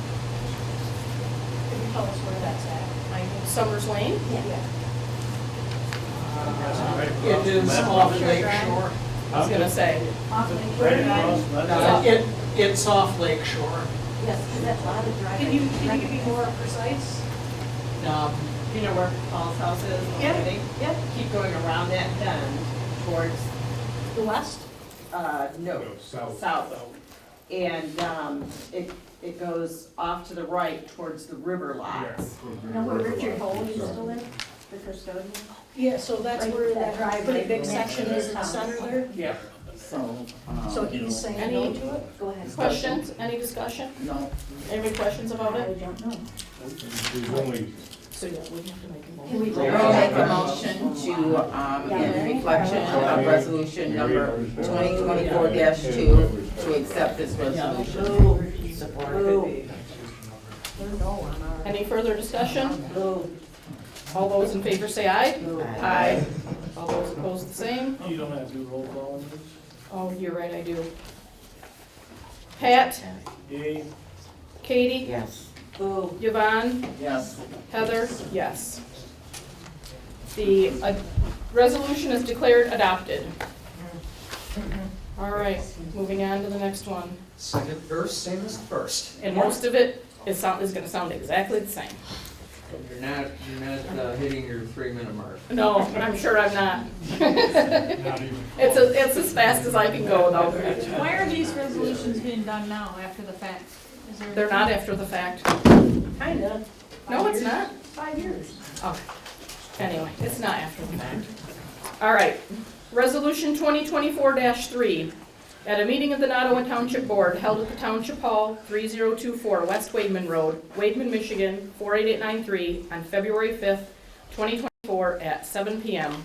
Can you tell us where that's at? Summers Lane? It is off Lake Shore. I was gonna say. Off Lake Shore Drive? It's off Lake Shore. Yes, is that a lot of driving? Can you be more precise? You know where Paul's house is? Yeah, yeah. Keep going around that bend towards, The west? no, south. And, it goes off to the right towards the river lots. You know where Richard Hole used to live, the custodian? Yeah, so that's Right, where that that drive pretty right big next section to is his in the house. center there. Yeah. So he's saying no to it? Go ahead. Questions? Any discussion? No. Any questions about I it? don't know. So yeah, we have to make a Can we motion. I'll make a motion to, in reflection of resolution number 2024-2, to accept this resolution. Support. Any further discussion? All those in favor say aye. Aye. All those opposed the same. You don't have to do roll call on this? Oh, you're right, I do. Pat? Yay. Katie? Yes. Yvonne? Yes. Heather? Yes. The resolution is declared adopted. All right, moving on to the next one. Second verse, same as the first. And most of it is gonna sound exactly the same. You're not hitting your 3-minute mark. No, I'm sure I'm not. Not even. It's as fast as I can go though. Why are these resolutions being done now, after the fact? Is there? They're not after the fact. Kinda. No, it's not. 5 years. Okay. Anyway, it's not after the fact. All right. Resolution 2024-3. At a meeting of the Nottawa Township Board held at the Township Hall, 3024 West Wademan Road, Wademan, Michigan, 48893, on February 5th, 2024, at 7 p.m.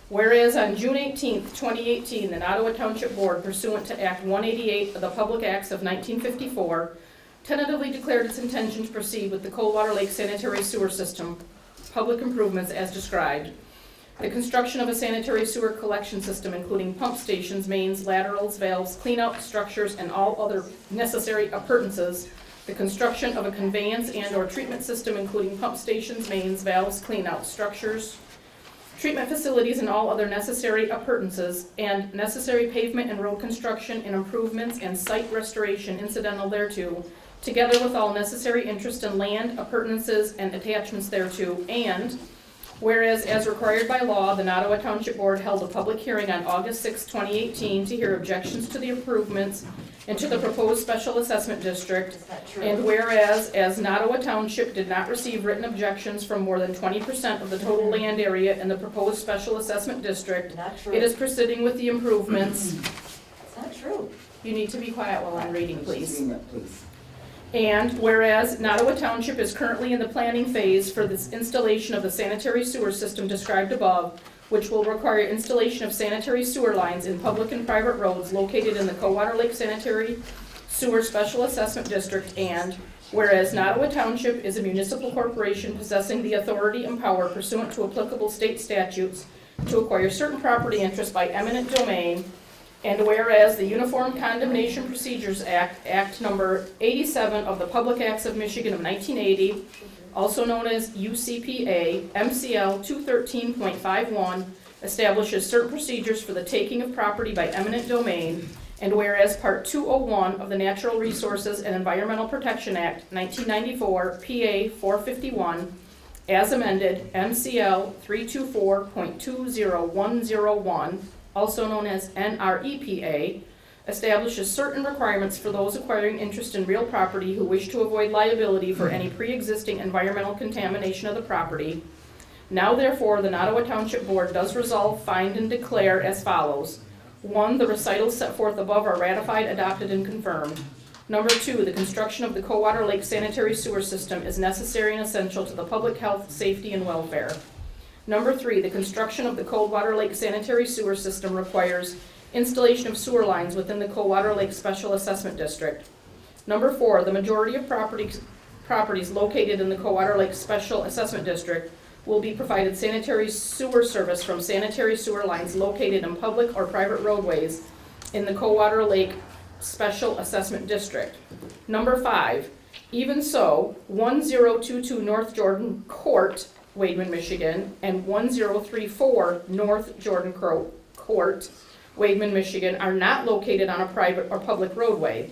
Whereas on June 18th, 2018, the Nottawa Township Board, pursuant to Act 188 of the Public Acts of 1954, tentatively declared its intention to proceed with the Coldwater Lake Sanitary Sewer System public improvements as described. The construction of a sanitary sewer collection system, including pump stations, mains, laterals, valves, cleanout structures, and all other necessary appurtenances. The construction of a conveyance and/or treatment system, including pump stations, mains, valves, cleanout structures, treatment facilities, and all other necessary appurtenances, and necessary pavement and road construction and improvements and site restoration incidental thereto, together with all necessary interest in land, appurtenances, and attachments thereto, and whereas, as required by law, the Nottawa Township Board held a public hearing on August 6, 2018, to hear objections to the improvements and to the proposed special assessment district. And whereas, as Nottawa Township did not receive written objections from more than 20% of the total land area in the proposed special assessment district, Not true. it is proceeding with the improvements. It's not true. You need to be quiet while I'm reading, please. Please. And whereas Nottawa Township is currently in the planning phase for this installation of the sanitary sewer system described above, which will require installation of sanitary sewer lines in public and private roads located in the Coldwater Lake Sanitary Sewer Special Assessment District, and whereas Nottawa Township is a municipal corporation possessing the authority and power pursuant to applicable state statutes to acquire certain property interests by eminent domain, and whereas the Uniform Condemnation Procedures Act, Act Number 87 of the Public Acts of Michigan of 1980, also known as UCPA, MCL 213.51, establishes certain procedures for the taking of property by eminent domain, and whereas Part 201 of the Natural Resources and Environmental Protection Act, 1994, PA 451, as amended, MCL 324.20101, also known as NREPA, establishes certain requirements for those acquiring interest in real property who wish to avoid liability for any pre-existing environmental contamination of the property. Now therefore, the Nottawa Township Board does resolve, find, and declare as follows. 1, the recitals set forth above are ratified, adopted, and confirmed. Number 2, the construction of the Coldwater Lake Sanitary Sewer System is necessary and essential to the public health, safety, and welfare. Number 3, the construction of the Coldwater Lake Sanitary Sewer System requires installation of sewer lines within the Coldwater Lake Special Assessment District. Number 4, the majority of properties located in the Coldwater Lake Special Assessment District will be provided sanitary sewer service from sanitary sewer lines located in public or private roadways in the Coldwater Lake Special Assessment District. Number 5, even so, 1022 North Jordan Court, Wademan, Michigan, and 1034 North Jordan Court, Wademan, Michigan, are not located on a private or public roadway.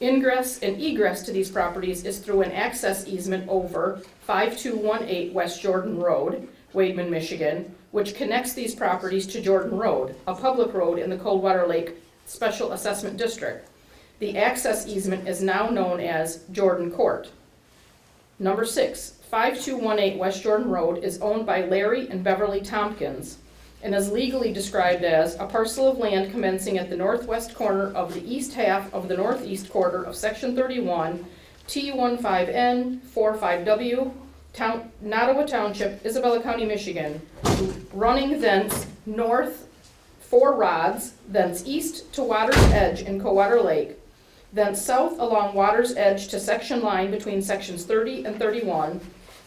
Ingress and egress to these properties is through an access easement over 5218 West Jordan Road, Wademan, Michigan, which connects these properties to Jordan Road, a public road in the Coldwater Lake Special Assessment District. The access easement is now known as Jordan Court. Number 6, 5218 West Jordan Road is owned by Larry and Beverly Tompkins and is legally described as a parcel of land commencing at the northwest corner of the east half of the northeast quarter of Section 31, T15N 45W, Nottawa Township, Isabella County, Michigan, running thence north 4 rods, thence east to Water's Edge in Coldwater Lake, thence south along Water's Edge to section line between sections 30 and 31,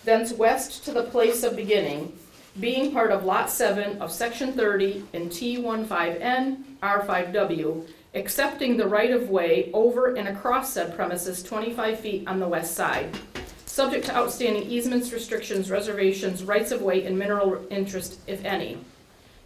thence west to the place of beginning, being part of Lot 7 of Section 30 in T15N R5W, accepting the right-of-way over and across said premises 25 feet on the west side, subject to outstanding easements, restrictions, reservations, rights-of-way, and mineral interest, if any.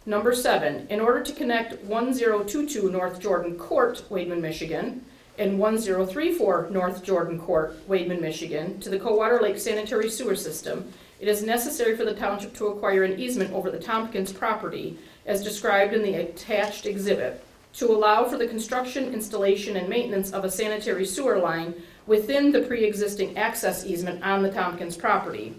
Number 7, in order to connect 1022 North Jordan Court, Wademan, Michigan, and 1034 North Jordan Court, Wademan, Michigan, to the Coldwater Lake sanitary sewer system, it is necessary for the township to acquire an easement over the Tompkins property, as described in the attached exhibit, to allow for the construction, installation, and maintenance of a sanitary sewer line within the pre-existing access easement on the Tompkins property.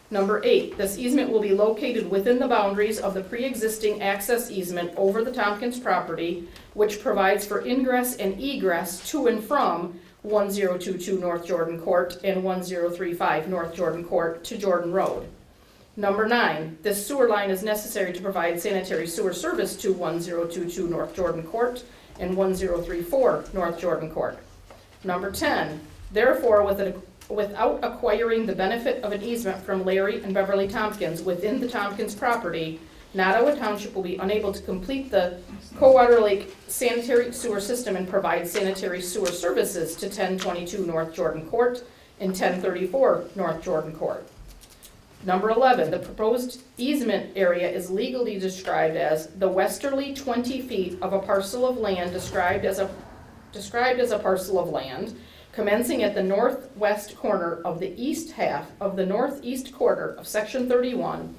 Number 8, this easement will be located within the boundaries of the pre-existing access easement over the Tompkins property, which provides for ingress and egress to and from 1022 North Jordan Court and 1035 North Jordan Court to Jordan Road. Number 9, this sewer line is necessary to provide sanitary sewer service to 1022 North Jordan Court and 1034 North Jordan Court. Number 10, therefore, without acquiring the benefit of an easement from Larry and Beverly Tompkins within the Tompkins property, Nottawa Township will be unable to complete the Coldwater Lake sanitary sewer system and provide sanitary sewer services to 1022 North Jordan Court and 1034 North Jordan Court. Number 11, the proposed easement area is legally described as the westerly 20 feet of a parcel of land described as a parcel of land commencing at the northwest corner of the east half of the northeast quarter of Section 31,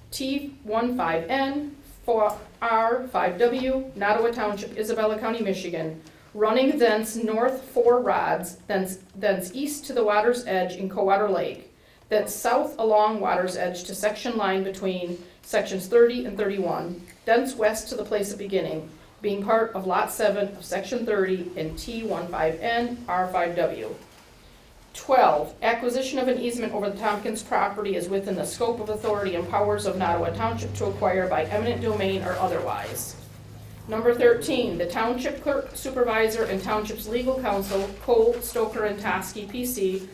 T15N 4R5W, Nottawa Township, Isabella County, Michigan, running thence north 4 rods, thence east to the Water's Edge in Coldwater Lake, thence south along Water's Edge to section line between sections 30 and 31, thence west to the place of beginning, being part of Lot 7 of Section 30 in T15N R5W. 12, acquisition of an easement over the Tompkins property is within the scope of authority and powers of Nottawa Township to acquire by eminent domain or otherwise. Number 13, the Township Clerk, Supervisor, and Township's Legal Counsel, Cole, Stoker, and Toskey, P.C.,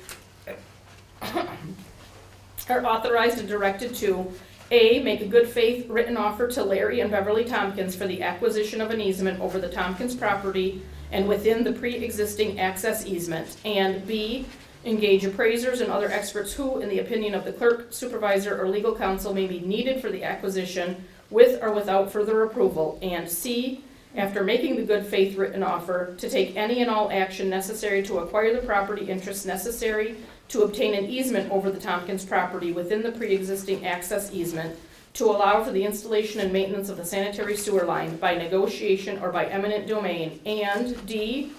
are authorized and directed to A, make a good faith written offer to Larry and Beverly Tompkins for the acquisition of an easement over the Tompkins property and within the pre-existing access easement, and B, engage appraisers and other experts who, in the opinion of the clerk, supervisor, or legal counsel, may be needed for the acquisition with or without further approval, and C, after making the good faith written offer, to take any and all action necessary to acquire the property interests necessary to obtain an easement over the Tompkins property within the pre-existing access easement to allow for the installation and maintenance of the sanitary sewer line by negotiation or by eminent domain, and D,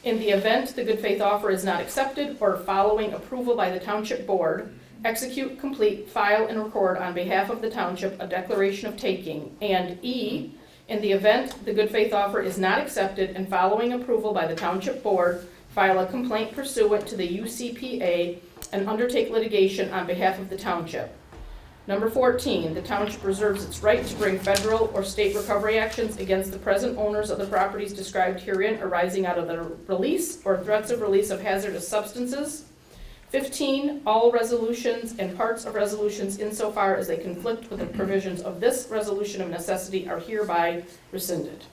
in the event the good faith offer is not accepted or following approval by the Township Board, execute, complete, file, and record on behalf of the Township a declaration of taking, and E, in the event the good faith offer is not accepted and following approval by the Township Board, file a complaint pursuant to the UCPA and undertake litigation on behalf of the Township. Number 14, the township reserves its right to bring federal or state recovery actions against the present owners of the properties described herein arising out of the release or threats of release of hazardous substances. 15, all resolutions and parts of resolutions insofar as they conflict with the provisions of this resolution of necessity are hereby rescinded.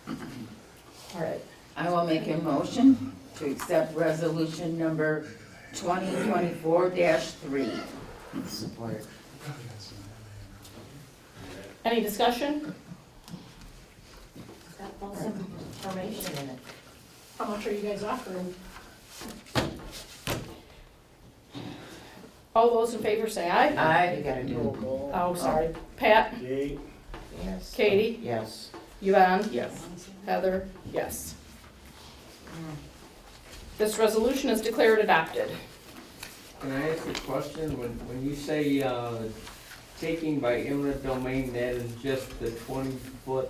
All right. I will make a motion to accept resolution number 2024-3. Support. Any discussion? Got all some information in it. How much are you guys offering? All those in favor say aye. Aye. You gotta do, Oh, sorry. Pat? yes. Katie? Yes. Yvonne? Yes. Heather? Yes. This resolution is declared adopted. Can I ask a question? When you say, taking by eminent domain, that is just the 20-foot,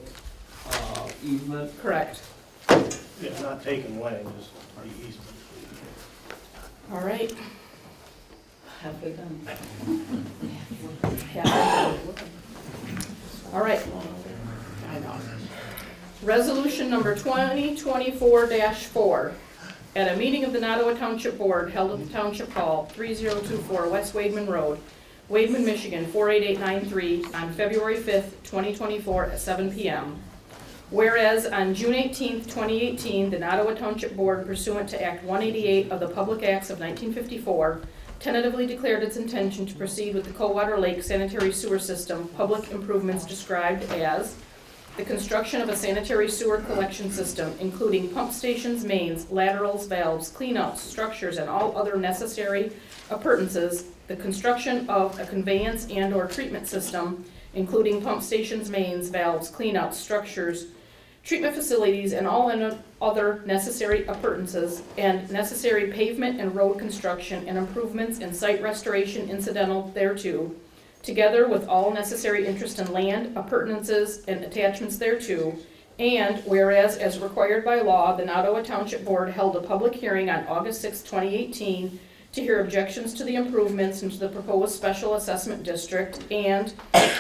easement? Correct. It's not taken away, just the easement. All right. Have we done? Yeah. All right. I know. Resolution number 2024-4. At a meeting of the Nottawa Township Board held at the Township Hall, 3024 West Wademan Road, Wademan, Michigan, 48893, on February 5th, 2024 at 7 p.m. Whereas on June 18th, 2018, the Nottawa Township Board, pursuant to Act 188 of the Public Acts of 1954, tentatively declared its intention to proceed with the Coldwater Lake Sanitary Sewer System public improvements described as the construction of a sanitary sewer collection system, including pump stations, mains, laterals, valves, cleanouts, structures, and all other necessary appurtenances, the construction of a conveyance and/or treatment system, including pump stations, mains, valves, cleanouts, structures, treatment facilities, and all other necessary appurtenances, and necessary pavement and road construction and improvements and site restoration incidental thereto, together with all necessary interest in land, appurtenances, and attachments thereto, and whereas, as required by law, the Nottawa Township Board held a public hearing on August 6, 2018, to hear objections to the improvements into the proposed special assessment district, and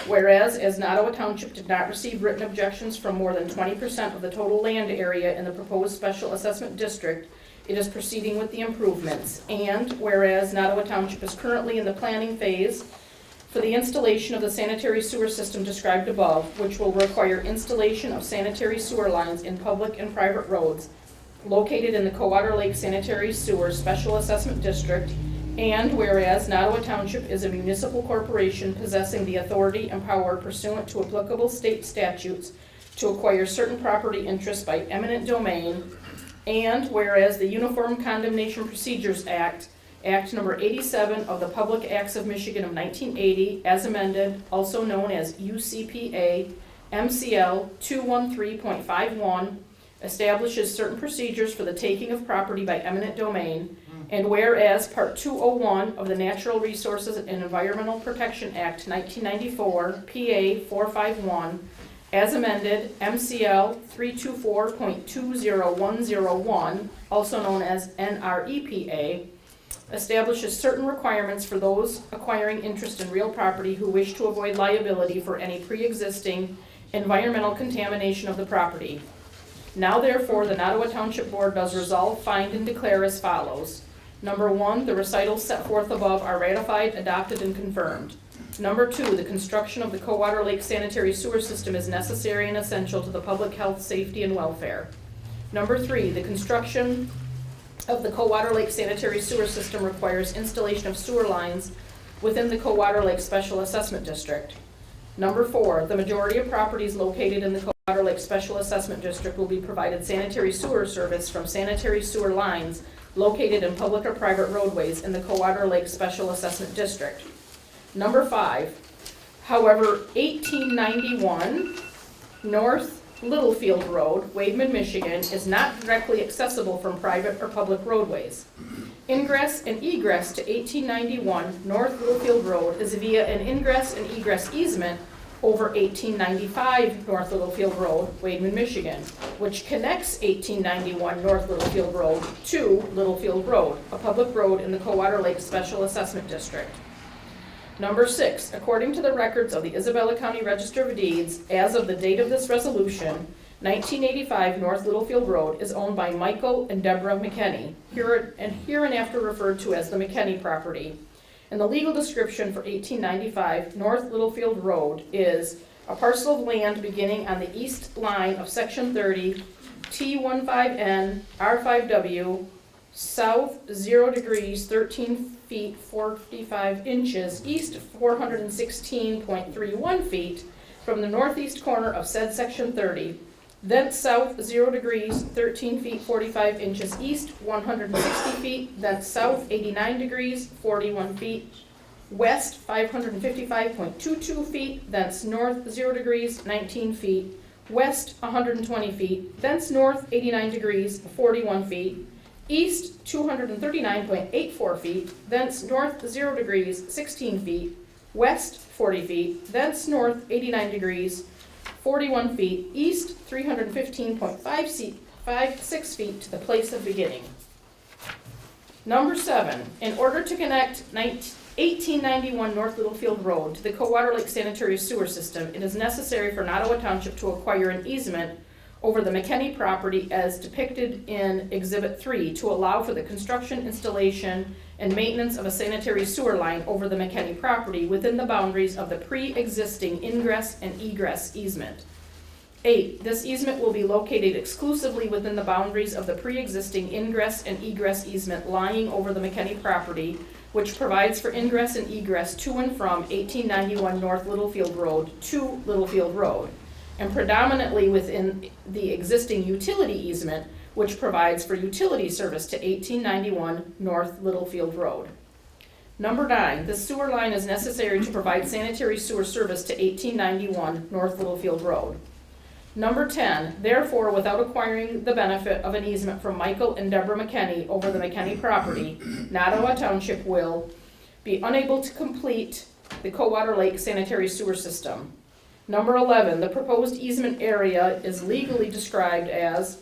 whereas, as Nottawa Township did not receive written objections from more than 20% of the total land area in the proposed special assessment district, it is proceeding with the improvements, and whereas Nottawa Township is currently in the planning phase for the installation of the sanitary sewer system described above, which will require installation of sanitary sewer lines in public and private roads located in the Coldwater Lake Sanitary Sewer Special Assessment District, and whereas Nottawa Township is a municipal corporation possessing the authority and power pursuant to applicable state statutes to acquire certain property interests by eminent domain, and whereas the Uniform Condemnation Procedures Act, Act number 87 of the Public Acts of Michigan of 1980, as amended, also known as UCPA MCL 213.51, establishes certain procedures for the taking of property by eminent domain, and whereas Part 201 of the Natural Resources and Environmental Protection Act 1994, PA 451, as amended, MCL 324.20101, also known as NREPA, establishes certain requirements for those acquiring interest in real property who wish to avoid liability for any pre-existing environmental contamination of the property. Now therefore, the Nottawa Township Board does resolve, find, and declare as follows. Number 1, the recitals set forth above are ratified, adopted, and confirmed. Number 2, the construction of the Coldwater Lake Sanitary Sewer System is necessary and essential to the public health, safety, and welfare. Number 3, the construction of the Coldwater Lake Sanitary Sewer System requires installation of sewer lines within the Coldwater Lake Special Assessment District. Number 4, the majority of properties located in the Coldwater Lake Special Assessment District will be provided sanitary sewer service from sanitary sewer lines located in public or private roadways in the Coldwater Lake Special Assessment District. Number 5, however, 1891 North Littlefield Road, Wademan, Michigan, is not directly accessible from private or public roadways. Ingress and egress to 1891 North Littlefield Road is via an ingress and egress easement over 1895 North Littlefield Road, Wademan, Michigan, which connects 1891 North Littlefield Road to Littlefield Road, a public road in the Coldwater Lake Special Assessment District. Number 6, according to the records of the Isabella County Register of Deeds, as of the date of this resolution, 1985 North Littlefield Road is owned by Michael and Deborah McKenney, hereinafter referred to as the McKenney property. And the legal description for 1895 North Littlefield Road is a parcel of land beginning on the east line of Section 30, T15N, R5W, south 0 degrees, 13 feet, 45 inches, east 416.31 feet from the northeast corner of said Section 30, thence south 0 degrees, 13 feet, 45 inches, east 160 feet, thence south 89 degrees, 41 feet, west 555.22 feet, thence north 0 degrees, 19 feet, west 120 feet, thence north 89 degrees, 41 feet, east 239.84 feet, thence north 0 degrees, 16 feet, west 40 feet, thence north 89 degrees, 41 feet, east 315.56 feet to the place of beginning. Number 7, in order to connect 1891 North Littlefield Road to the Coldwater Lake Sanitary Sewer System, it is necessary for Nottawa Township to acquire an easement over the McKenney property as depicted in Exhibit 3 to allow for the construction, installation, and maintenance of a sanitary sewer line over the McKenney property within the boundaries of the pre-existing ingress and egress easement. 8, this easement will be located exclusively within the boundaries of the pre-existing ingress and egress easement lying over the McKenney property, which provides for ingress and egress to and from 1891 North Littlefield Road to Littlefield Road, and predominantly within the existing utility easement, which provides for utility service to 1891 North Littlefield Road. Number 9, the sewer line is necessary to provide sanitary sewer service to 1891 North Littlefield Road. Number 10, therefore, without acquiring the benefit of an easement from Michael and Deborah McKenney over the McKenney property, Nottawa Township will be unable to complete the Coldwater Lake sanitary sewer system. Number 11, the proposed easement area is legally described as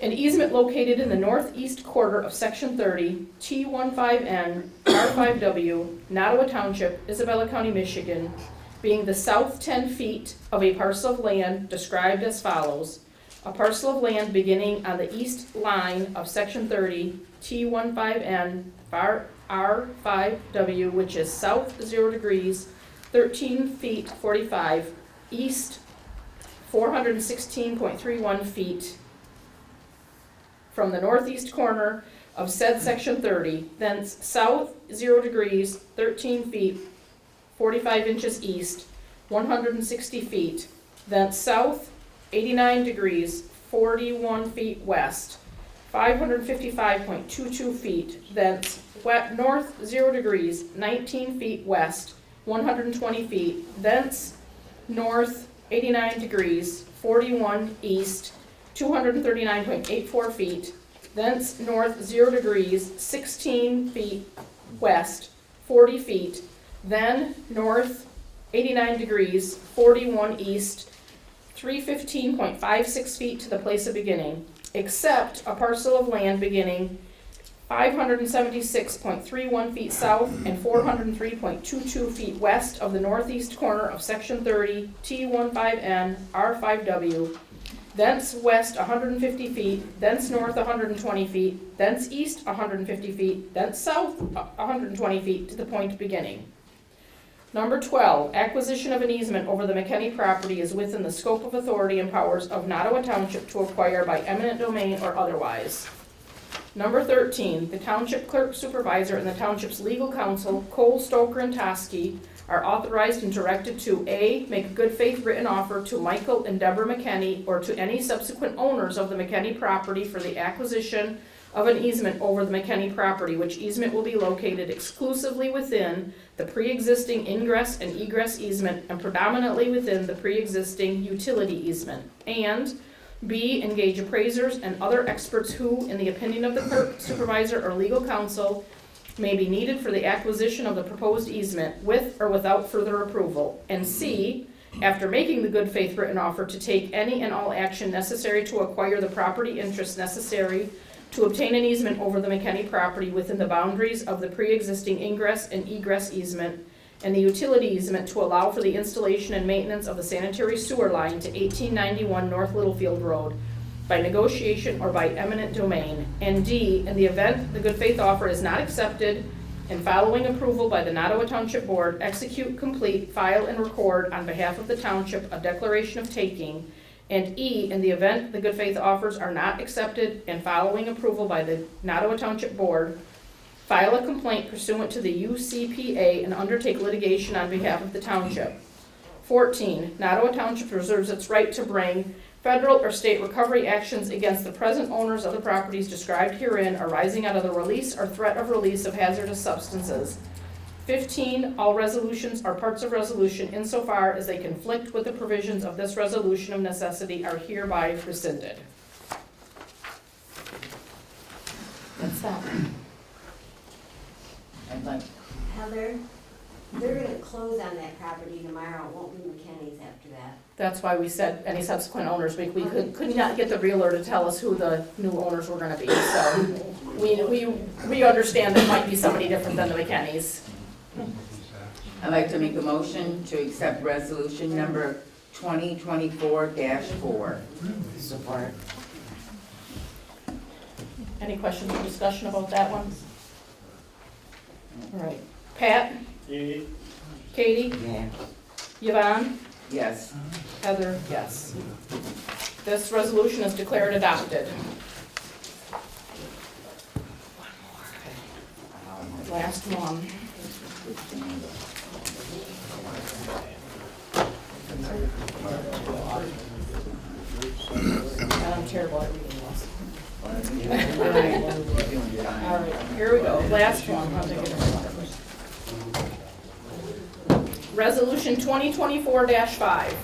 an easement located in the northeast quarter of Section 30, T15N, R5W, Nottawa Township, Isabella County, Michigan, being the south 10 feet of a parcel of land described as follows. A parcel of land beginning on the east line of Section 30, T15N, R5W, which is south 0 degrees, 13 feet 45, east 416.31 feet from the northeast corner of said Section 30, thence south 0 degrees, 13 feet 45 inches east, 160 feet, thence south 89 degrees, 41 feet west, 555.22 feet, thence north 0 degrees, 19 feet west, 120 feet, thence north 89 degrees, 41 east, 239.84 feet, thence north 0 degrees, 16 feet west, 40 feet, then north 89 degrees, 41 east, 315.56 feet to the place of beginning, except a parcel of land beginning 576.31 feet south and 403.22 feet west of the northeast corner of Section 30, T15N, R5W, thence west 150 feet, thence north 120 feet, thence east 150 feet, thence south 120 feet to the point beginning. Number 12, acquisition of an easement over the McKenney property is within the scope of authority and powers of Nottawa Township to acquire by eminent domain or otherwise. Number 13, the Township Clerk Supervisor and the Township's Legal Counsel, Cole, Stoker, and Toskey, are authorized and directed to A, make a good faith written offer to Michael and Deborah McKenney or to any subsequent owners of the McKenney property for the acquisition of an easement over the McKenney property, which easement will be located exclusively within the pre-existing ingress and egress easement and predominantly within the pre-existing utility easement. And B, engage appraisers and other experts who, in the opinion of the clerk, supervisor, or legal counsel, may be needed for the acquisition of the proposed easement with or without further approval. And C, after making the good faith written offer, to take any and all action necessary to acquire the property interest necessary to obtain an easement over the McKinney property within the boundaries of the pre-existing ingress and egress easement and the utility easement to allow for the installation and maintenance of the sanitary sewer line to 1891 North Littlefield Road by negotiation or by eminent domain. And D, in the event the good faith offer is not accepted, and following approval by the Nottawa Township Board, execute, complete, file, and record on behalf of the township a declaration of taking. And E, in the event the good faith offers are not accepted, and following approval by the Nottawa Township Board, file a complaint pursuant to the UCPA and undertake litigation on behalf of the township. 14, Nottawa Township reserves its right to bring federal or state recovery actions against the present owners of the properties described herein arising out of the release or threat of release of hazardous substances. 15, all resolutions or parts of resolution insofar as they conflict with the provisions of this resolution of necessity are hereby rescinded. That's that. I'd like, Heather, they're gonna close on that property tomorrow, it won't be McKinney's after that. That's why we said any subsequent owners, we could not get the realtor to tell us who the new owners were gonna be, so we understand there might be somebody different than the McKennies. I'd like to make a motion to accept resolution number 2024-4. Support. Any questions or discussion about that one? All right, Pat? Katie? Yeah. Yvonne? Yes. Heather, yes. This resolution is declared adopted. Last one. I'm terrible at reading this. All right, here we go, last one. How'd I get it? Resolution 2024-5.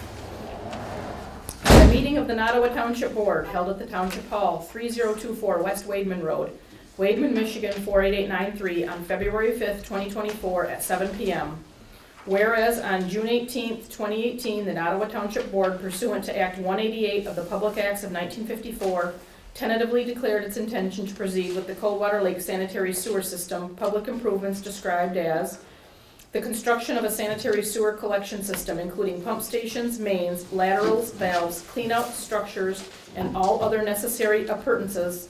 At a meeting of the Nottawa Township Board held at the Township Hall, 3024 West Wademan Road, Wademan, Michigan 48893 on February 5th, 2024 at 7 p.m. Whereas on June 18th, 2018, the Nottawa Township Board, pursuant to Act 188 of the Public Acts of 1954, tentatively declared its intention to proceed with the Coldwater Lake Sanitary Sewer System public improvements described as the construction of a sanitary sewer collection system, including pump stations, mains, laterals, valves, cleanout structures, and all other necessary appurtenances.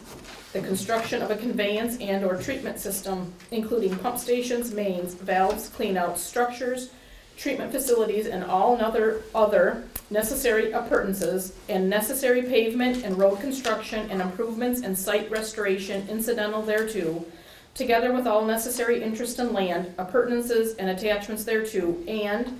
The construction of a conveyance and/or treatment system, including pump stations, mains, valves, cleanout structures, treatment facilities, and all other necessary appurtenances, and necessary pavement and road construction and improvements and site restoration incidental thereto, together with all necessary interest in land, appurtenances, and attachments thereto, and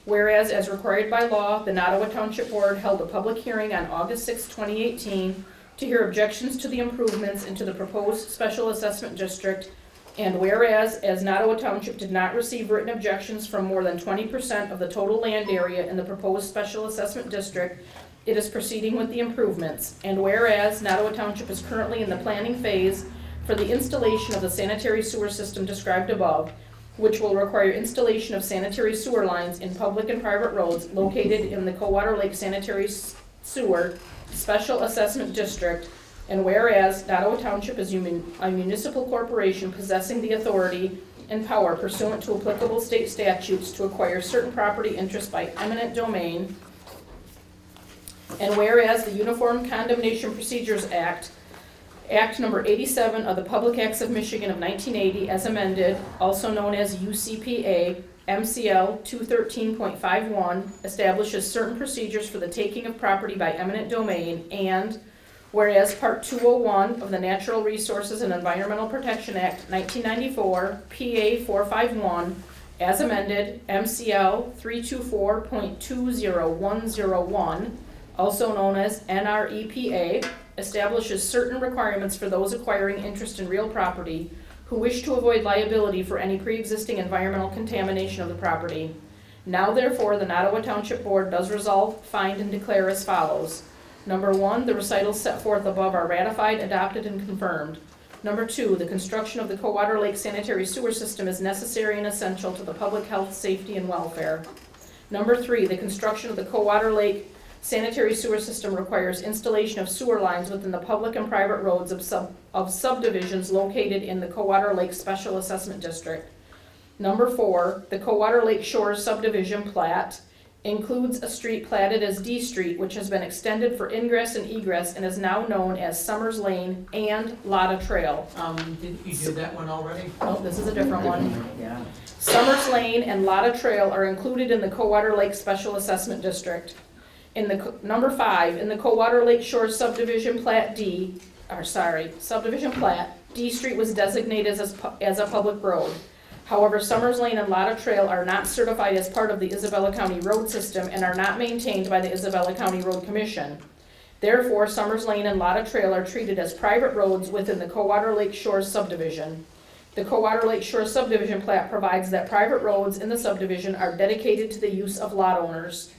whereas as required by law, the Nottawa Township Board held a public hearing on August 6, 2018, to hear objections to the improvements into the proposed special assessment district, and whereas as Nottawa Township did not receive written objections from more than 20% of the total land area in the proposed special assessment district, it is proceeding with the improvements, and whereas Nottawa Township is currently in the planning phase for the installation of the sanitary sewer system described above, which will require installation of sanitary sewer lines in public and private roads located in the Coldwater Lake Sanitary Sewer Special Assessment District, and whereas Nottawa Township is a municipal corporation possessing the authority and power pursuant to applicable state statutes to acquire certain property interests by eminent domain, and whereas the Uniform Condemnation Procedures Act, Act number 87 of the Public Acts of Michigan of 1980 as amended, also known as UCPA, MCL 213.51, establishes certain procedures for the taking of property by eminent domain, and whereas Part 201 of the Natural Resources and Environmental Protection Act 1994, PA 451, as amended, MCL 324.20101, also known as NREPA, establishes certain requirements for those acquiring interest in real property who wish to avoid liability for any pre-existing environmental contamination of the property. Now therefore, the Nottawa Township Board does resolve, find, and declare as follows. Number 1, the recitals set forth above are ratified, adopted, and confirmed. Number 2, the construction of the Coldwater Lake Sanitary Sewer System is necessary and essential to the public health, safety, and welfare. Number 3, the construction of the Coldwater Lake sanitary sewer system requires installation of sewer lines within the public and private roads of subdivisions located in the Cowater Lake Special Assessment District. Number 4, the Cowater Lake Shores subdivision plat includes a street platted as D Street, which has been extended for ingress and egress and is now known as Summers Lane and Lotta Trail. You did that one already? Oh, this is a different one. Yeah. Summers Lane and Lotta Trail are included in the Cowater Lake Special Assessment District. In the, number 5, in the Cowater Lake Shores subdivision plat subdivision plat, D Street was designated as a public road. However, Summers Lane and Lotta Trail are not certified as part of the Isabella County road system and are not maintained by the Isabella County Road Commission. Therefore, Summers Lane and Lotta Trail are treated as private roads within the Cowater Lake Shores subdivision. The Cowater Lake Shores subdivision plat provides that private roads in the subdivision are dedicated to the use of lot owners.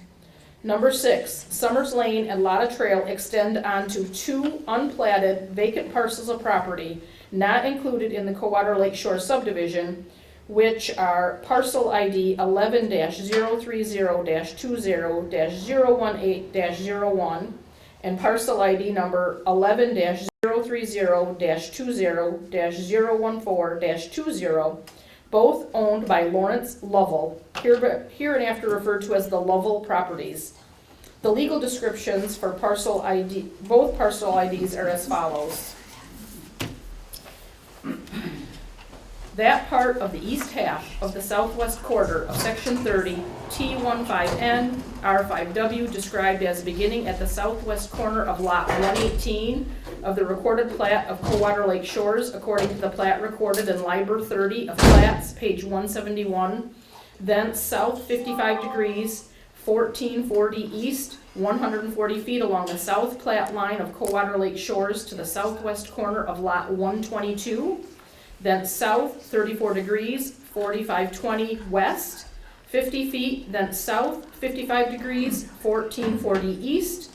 Number 6, Summers Lane and Lotta Trail extend onto 2 unplatted vacant parcels of property not included in the Cowater Lake Shores subdivision, which are parcel ID 11-030-20-018-01 and parcel ID number 11-030-20-014-20, both owned by Lawrence Lovell, hereinafter referred to as the Lovell properties. The legal descriptions for both parcel IDs are as follows. That part of the east half of the southwest quarter of Section 30, T15N, R5W, described as beginning at the southwest corner of Lot 118 of the recorded plat of Cowater Lake Shores, according to the plat recorded in Liber 30 of Plats, page 171, thence south 55 degrees, 1440 east, 140 feet along the south plat line of Cowater Lake Shores to the southwest corner of Lot 122, then south 34 degrees, 4520 west, 50 feet, then south 55 degrees, 1440 east,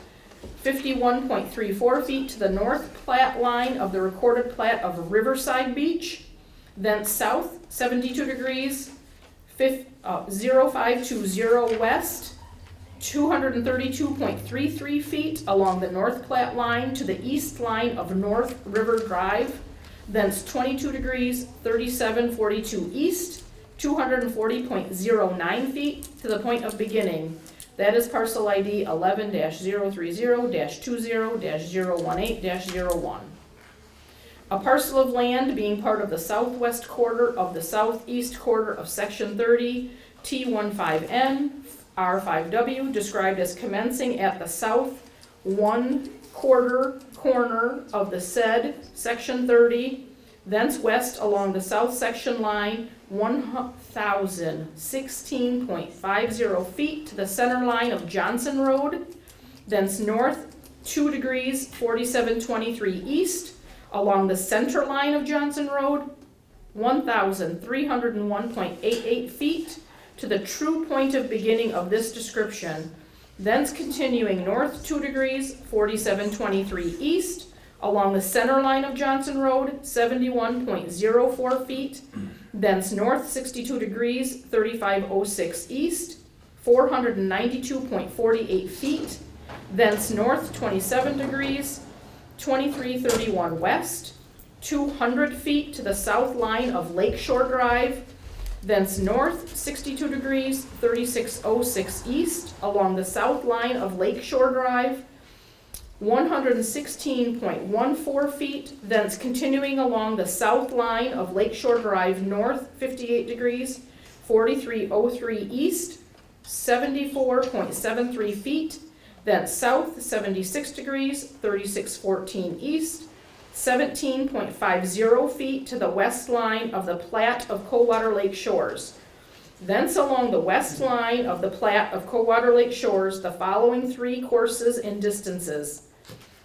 51.34 feet to the north plat line of the recorded plat of Riverside Beach, then south 72 degrees, 0520 west, 232.33 feet along the north plat line to the east line of North River Drive, thence 22 degrees, 3742 east, 240.09 feet to the point of beginning. That is parcel ID 11-030-20-018-01. A parcel of land being part of the southwest quarter of the southeast quarter of Section 30, T15N, R5W, described as commencing at the south 1/4 corner of the said Section 30, thence west along the south section line 1,016.50 feet to the center line of Johnson Road, thence north 2 degrees 4723 east along the center line of Johnson Road, 1,301.88 feet to the true point of beginning of this description, thence continuing north 2 degrees 4723 east along the center line of Johnson Road, 71.04 feet, thence north 62 degrees 3506 east, 492.48 feet, thence north 27 degrees 2331 west, 200 feet to the south line of Lakeshore Drive, thence north 62 degrees 3606 east along the south line of Lakeshore Drive, 116.14 feet, thence continuing along the south line of Lakeshore Drive north 58 degrees 4303 east, 74.73 feet, thence south 76 degrees 3614 east, 17.50 feet to the west line of the plat of Cowater Lake Shores. Thence along the west line of the plat of Cowater Lake Shores, the following 3 courses and distances.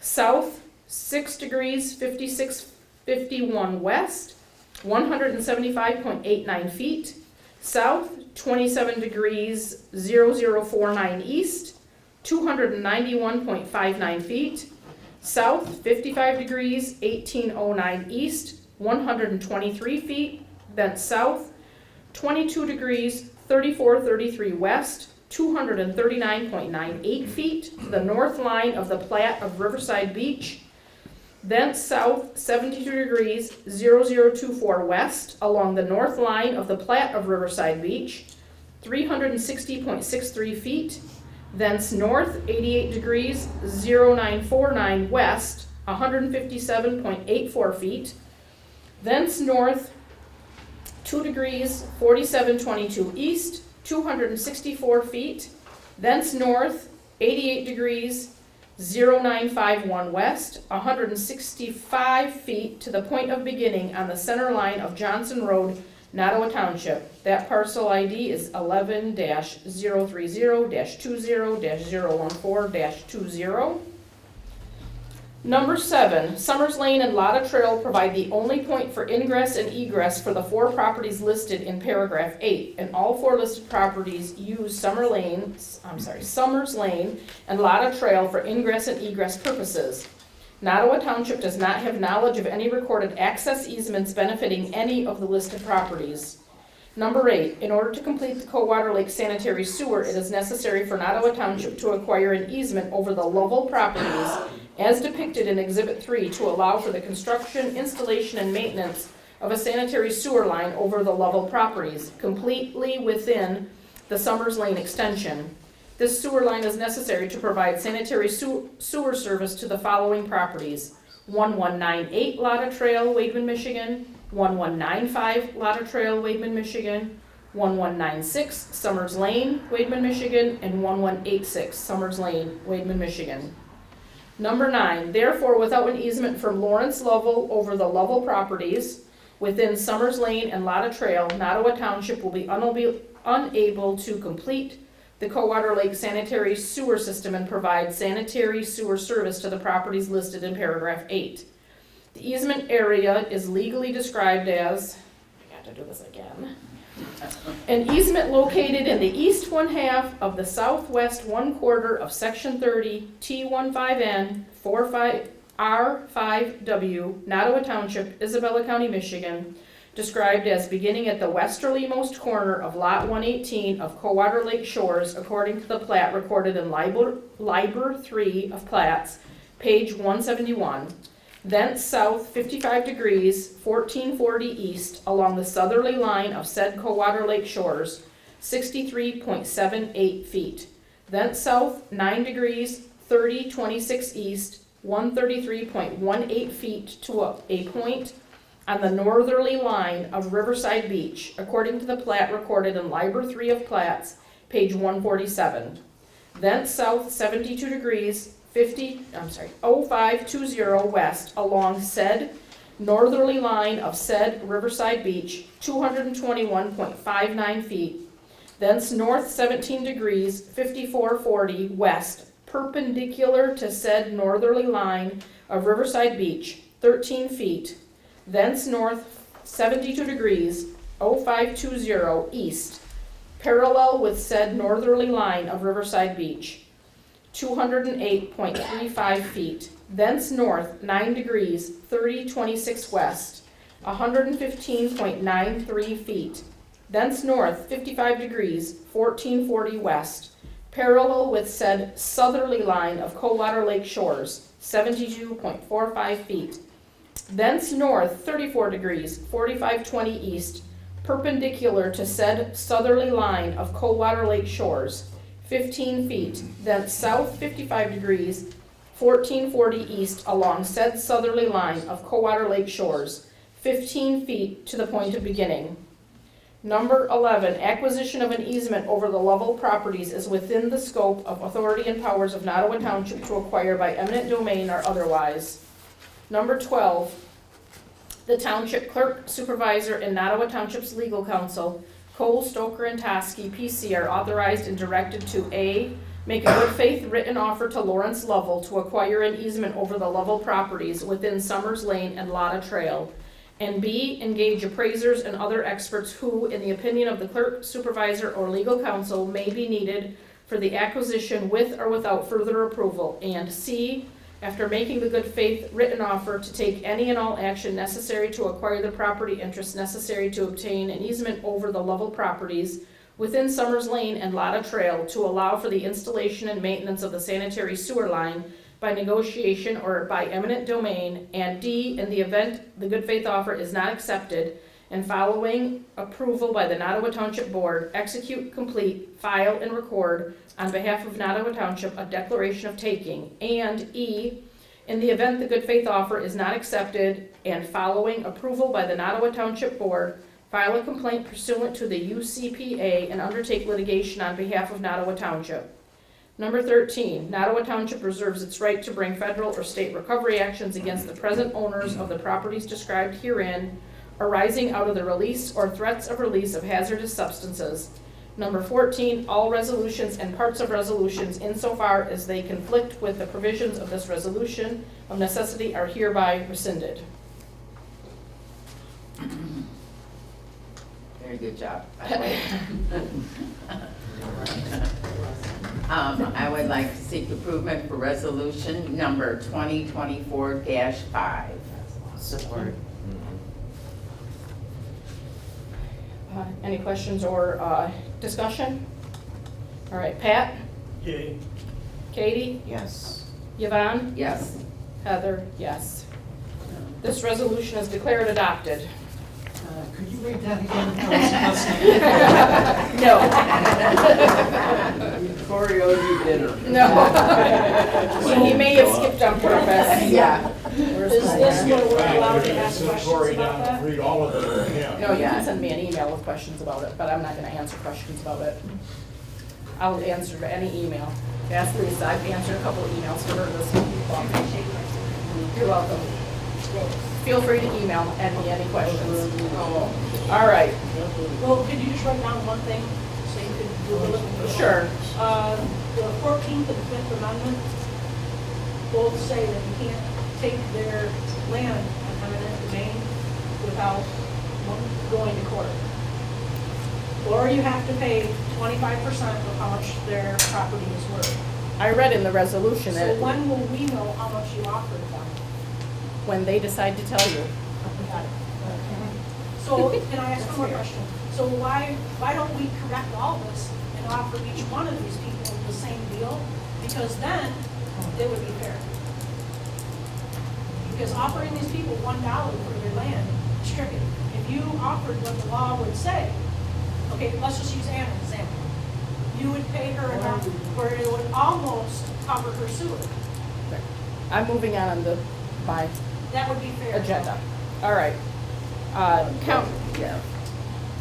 South 6 degrees 5651 west, 175.89 feet. South 27 degrees 0049 east, 291.59 feet. South 55 degrees 1809 east, 123 feet. Then south 22 degrees 3433 west, 239.98 feet to the north line of the plat of Riverside Beach, thence south 72 degrees 0024 west along the north line of the plat of Riverside Beach, 360.63 feet, thence north 88 degrees 0949 west, 157.84 feet, thence north 2 degrees 4722 east, 264 feet, thence north 88 degrees 0951 west, 165 feet to the point of beginning on the center line of Johnson Road, Nottawa Township. That parcel ID is 11-030-20-014-20. Number 7, Summers Lane and Lotta Trail provide the only point for ingress and egress for the 4 properties listed in paragraph 8, and all 4 listed properties use Summers Lane and Lotta Trail for ingress and egress purposes. Nottawa Township does not have knowledge of any recorded access easements benefiting any of the listed properties. Number 8, in order to complete the Coldwater Lake sanitary sewer, it is necessary for Nottawa Township to acquire an easement over the Lovell properties as depicted in Exhibit 3 to allow for the construction, installation, and maintenance of a sanitary sewer line over the Lovell properties, completely within the Summers Lane extension. This sewer line is necessary to provide sanitary sewer service to the following properties: 1198 Lotta Trail, Wademan, Michigan, 1195 Lotta Trail, Wademan, Michigan, 1196 Summers Lane, Wademan, Michigan, and 1186 Summers Lane, Wademan, Michigan. Number 9, therefore, without an easement from Lawrence Lovell over the Lovell properties within Summers Lane and Lotta Trail, Nottawa Township will be unable to complete the Coldwater Lake sanitary sewer system and provide sanitary sewer service to the properties listed in paragraph 8. The easement area is legally described as, I got to do this again, an easement located in the east 1/2 of the southwest 1/4 of section 30 T15N 45 R5W, Nottawa Township, Isabella County, Michigan, described as beginning at the westerlymost corner of lot 118 of Coldwater Lake Shores, according to the plat recorded in Liber 3 of plats, page 171. Thence south 55 degrees 1440 east along the southerly line of said Coldwater Lake Shores, 63.78 feet. Thence south 9 degrees 3026 east, 133.18 feet to a point on the northerly line of Riverside Beach, according to the plat recorded in Liber 3 of plats, page 147. Thence south 72 degrees 0520 west along said northerly line of said Riverside Beach, 221.59 feet. Thence north 17 degrees 5440 west, perpendicular to said northerly line of Riverside Beach, 13 feet. Thence north 72 degrees 0520 east, parallel with said northerly line of Riverside Beach, 208.35 feet. Thence north 9 degrees 3026 west, 115.93 feet. Thence north 55 degrees 1440 west, parallel with said southerly line of Coldwater Lake Shores, 72.45 feet. Thence north 34 degrees 4520 east, perpendicular to said southerly line of Coldwater Lake Shores, 15 feet. Thence south 55 degrees 1440 east along said southerly line of Coldwater Lake Shores, 15 feet to the point of beginning. Number 11, acquisition of an easement over the Lovell properties is within the scope of authority and powers of Nottawa Township to acquire by eminent domain or otherwise. Number 12, the Township Clerk, Supervisor, and Nottawa Township's Legal Counsel, Cole, Stoker, and Toskey, PC, are authorized and directed to A, make a good faith written offer to Lawrence Lovell to acquire an easement over the Lovell properties within Summers Lane and Lotta Trail, and B, engage appraisers and other experts who, in the opinion of the clerk, supervisor, or legal counsel, may be needed for the acquisition with or without further approval, and C, after making the good faith written offer, to take any and all action necessary to acquire the property interests necessary to obtain an easement over the Lovell properties within Summers Lane and Lotta Trail to allow for the installation and maintenance of the sanitary sewer line by negotiation or by eminent domain, and D, in the event the good faith offer is not accepted, and following approval by the Nottawa Township Board, execute, complete, file, and record on behalf of Nottawa Township a declaration of taking, and E, in the event the good faith offer is not accepted, and following approval by the Nottawa Township Board, file a complaint pursuant to the UCPA and undertake litigation on behalf of Nottawa Township. Number 13, Nottawa Township reserves its right to bring federal or state recovery actions against the present owners of the properties described herein arising out of the release or threats of release of hazardous substances. Number 14, all resolutions and parts of resolutions insofar as they conflict with the provisions of this resolution of necessity are hereby rescinded. Very good job, by the way. I would like to seek approval for resolution number 2024-5. Support. Any questions or discussion? All right, Pat? Yay. Katie? Yes. Yvonne? Yes. Heather? Yes. This resolution is declared adopted. Could you read that again? I was listening. No. Kory owes you dinner. No. He may have skipped on purpose. Yeah. Where's Is my- this where we're allowed to ask questions about that? Read all of it, yeah. No, you can send me an email with questions about it, but I'm not gonna answer questions about it. I'll answer any email. Ask Lisa, I've answered a couple of emails for her this week. You're welcome. Feel free to email me any questions. All right, Well, could you just write down one thing, so you could Google it? sure. The 14th and 5th Amendment both say that you can't take their land on eminent domain without going to court. Or you have to pay 25% of how much their property is worth. I read in the resolution So that when will we know how much you offered them? when they decide to tell you. Got it. So, can I ask one more question? So why don't we correct all this and offer each one of these people the same deal? Because then it would be fair. Because offering these people $1 for their land is tricky. If you offered what the law would say, okay, let's just use Anna as an example. You would pay her enough where it would almost cover her sewer. I'm moving on my That would be fair. agenda. All right. Count, Yeah.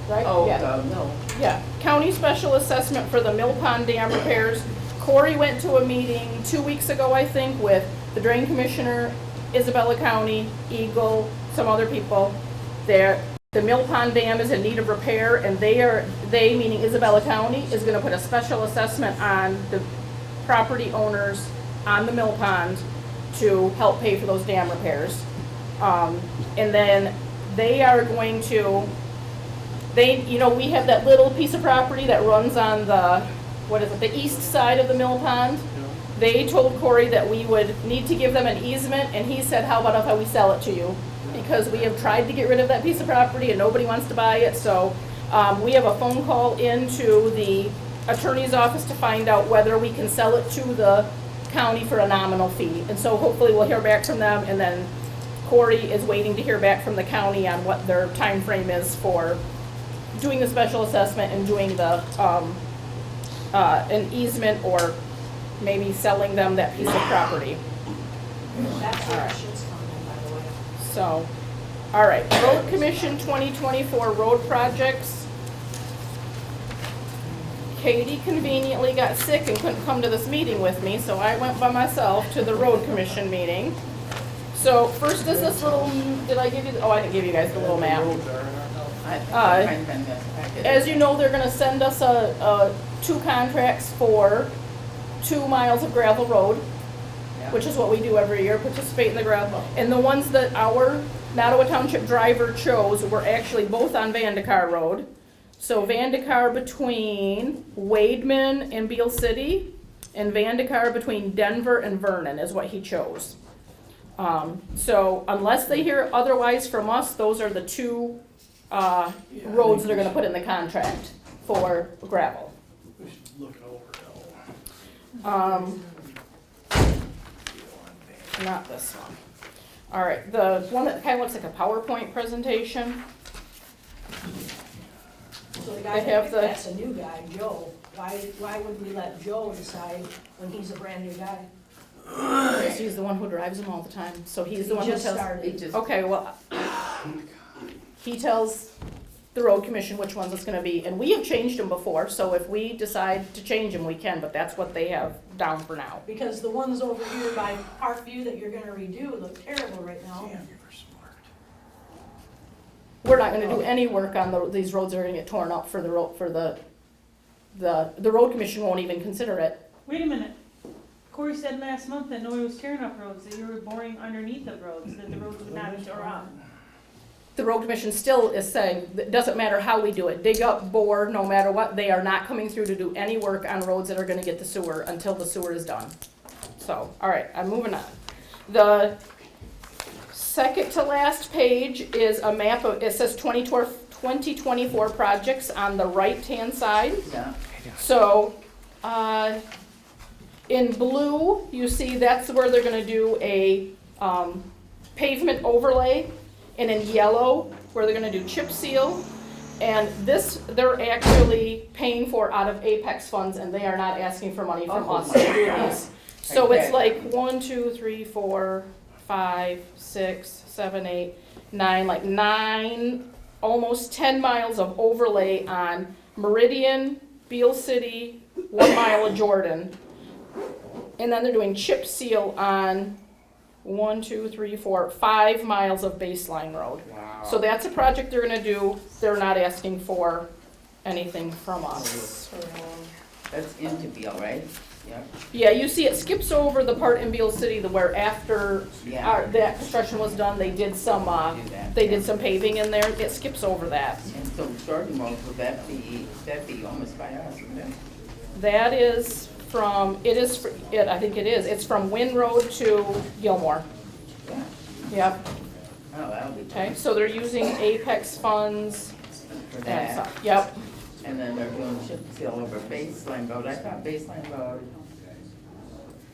right? Oh, Yeah. no. Yeah, county special assessment for the Mill Pond Dam repairs. Kory went to a meeting 2 weeks ago, I think, with the drain commissioner, Isabella County, Eagle, some other people. The Mill Pond Dam is in need of repair, and they meaning Isabella County, is gonna put a special assessment on the property owners on the mill pond to help pay for those dam repairs. And then they are going to, we have that little piece of property that runs on the east side of the mill pond. They told Kory that we would need to give them an easement, and he said, how about if we sell it to you? Because we have tried to get rid of that piece of property and nobody wants to buy it, so we have a phone call into the attorney's office to find out whether we can sell it to the county for a nominal fee. And so hopefully we'll hear back from them, and then Kory is waiting to hear back from the county on what their time frame is for doing the special assessment and doing the an easement, or maybe selling them that piece of property. That's where it should come in, by the way. So, all right, Road Commission 2024 road projects. Katie conveniently got sick and couldn't come to this meeting with me, so I went by myself to the Road Commission meeting. So first is this little, did I give you, I didn't give you guys the little map. As you know, they're gonna send us two contracts for 2 miles of gravel road, which is what we do every year, participate in the gravel. And the ones that our Nottawa Township driver chose were actually both on Vandekar Road. So Vandekar between Wademan and Beale City, and Vandekar between Denver and Vernon is what he chose. So unless they hear otherwise from us, those are the two roads they're gonna put in the contract for gravel. We should look it over, Not this one. All right, the one that kind of looks like a PowerPoint presentation. So the guy, They have the- that's a new guy, Joe. Why would we let Joe decide when he's a brand new guy? Because he's the one who drives them all the time, so he's the one who He just tells. started. Okay, well, he tells the road commission which ones it's gonna be, and we have changed them before, so if we decide to change them, we can, but that's what they have down for now. Because the ones over here by Parkview that you're gonna redo look terrible right now. We're not gonna do any work on these roads that are gonna get torn up for the road, for the road commission won't even consider it. Wait a minute. Kory said last month that nobody was tearing up roads, that you were boring underneath the roads, that the roads would not be torn up. The road commission still is saying, it doesn't matter how we do it, dig up, bore, no matter what, they are not coming through to do any work on roads that are gonna get the sewer until the sewer is done. So, all right, I'm moving on. The second to last page is a map of, it says 2024 projects on the right-hand side. Yeah. So, in blue, you see that's where they're gonna do a, pavement overlay. And in yellow, where they're gonna do chip seal. And this, they're actually paying for out of Apex funds, and they are not asking for money from us to do these. So it's Okay. like 1, 2, 3, 4, 5, 6, 7, 8, 9, like 9, almost 10 miles of overlay on Meridian, Beale City, 1 mile of Jordan. And then they're doing chip seal on 1, 2, 3, 4, 5 miles of baseline road. Wow. So that's a project they're gonna do. They're not asking for anything from us. That's into Beale, right? Yeah. Yeah, you see it skips over the part in Beale City where after Yeah. that construction was done, they did some, Do that. they did some paving in there. It skips over that. And so Jordan Road, would that'd be almost by us, wouldn't it? That is from, I think it is. It's from Wynn Road to Gilmore. Yeah. Yep. Oh, that'll be. Okay, so they're using Apex funds. For and that. so- Yep. And then they're doing chip seal over Baseline Road. I thought Baseline Road,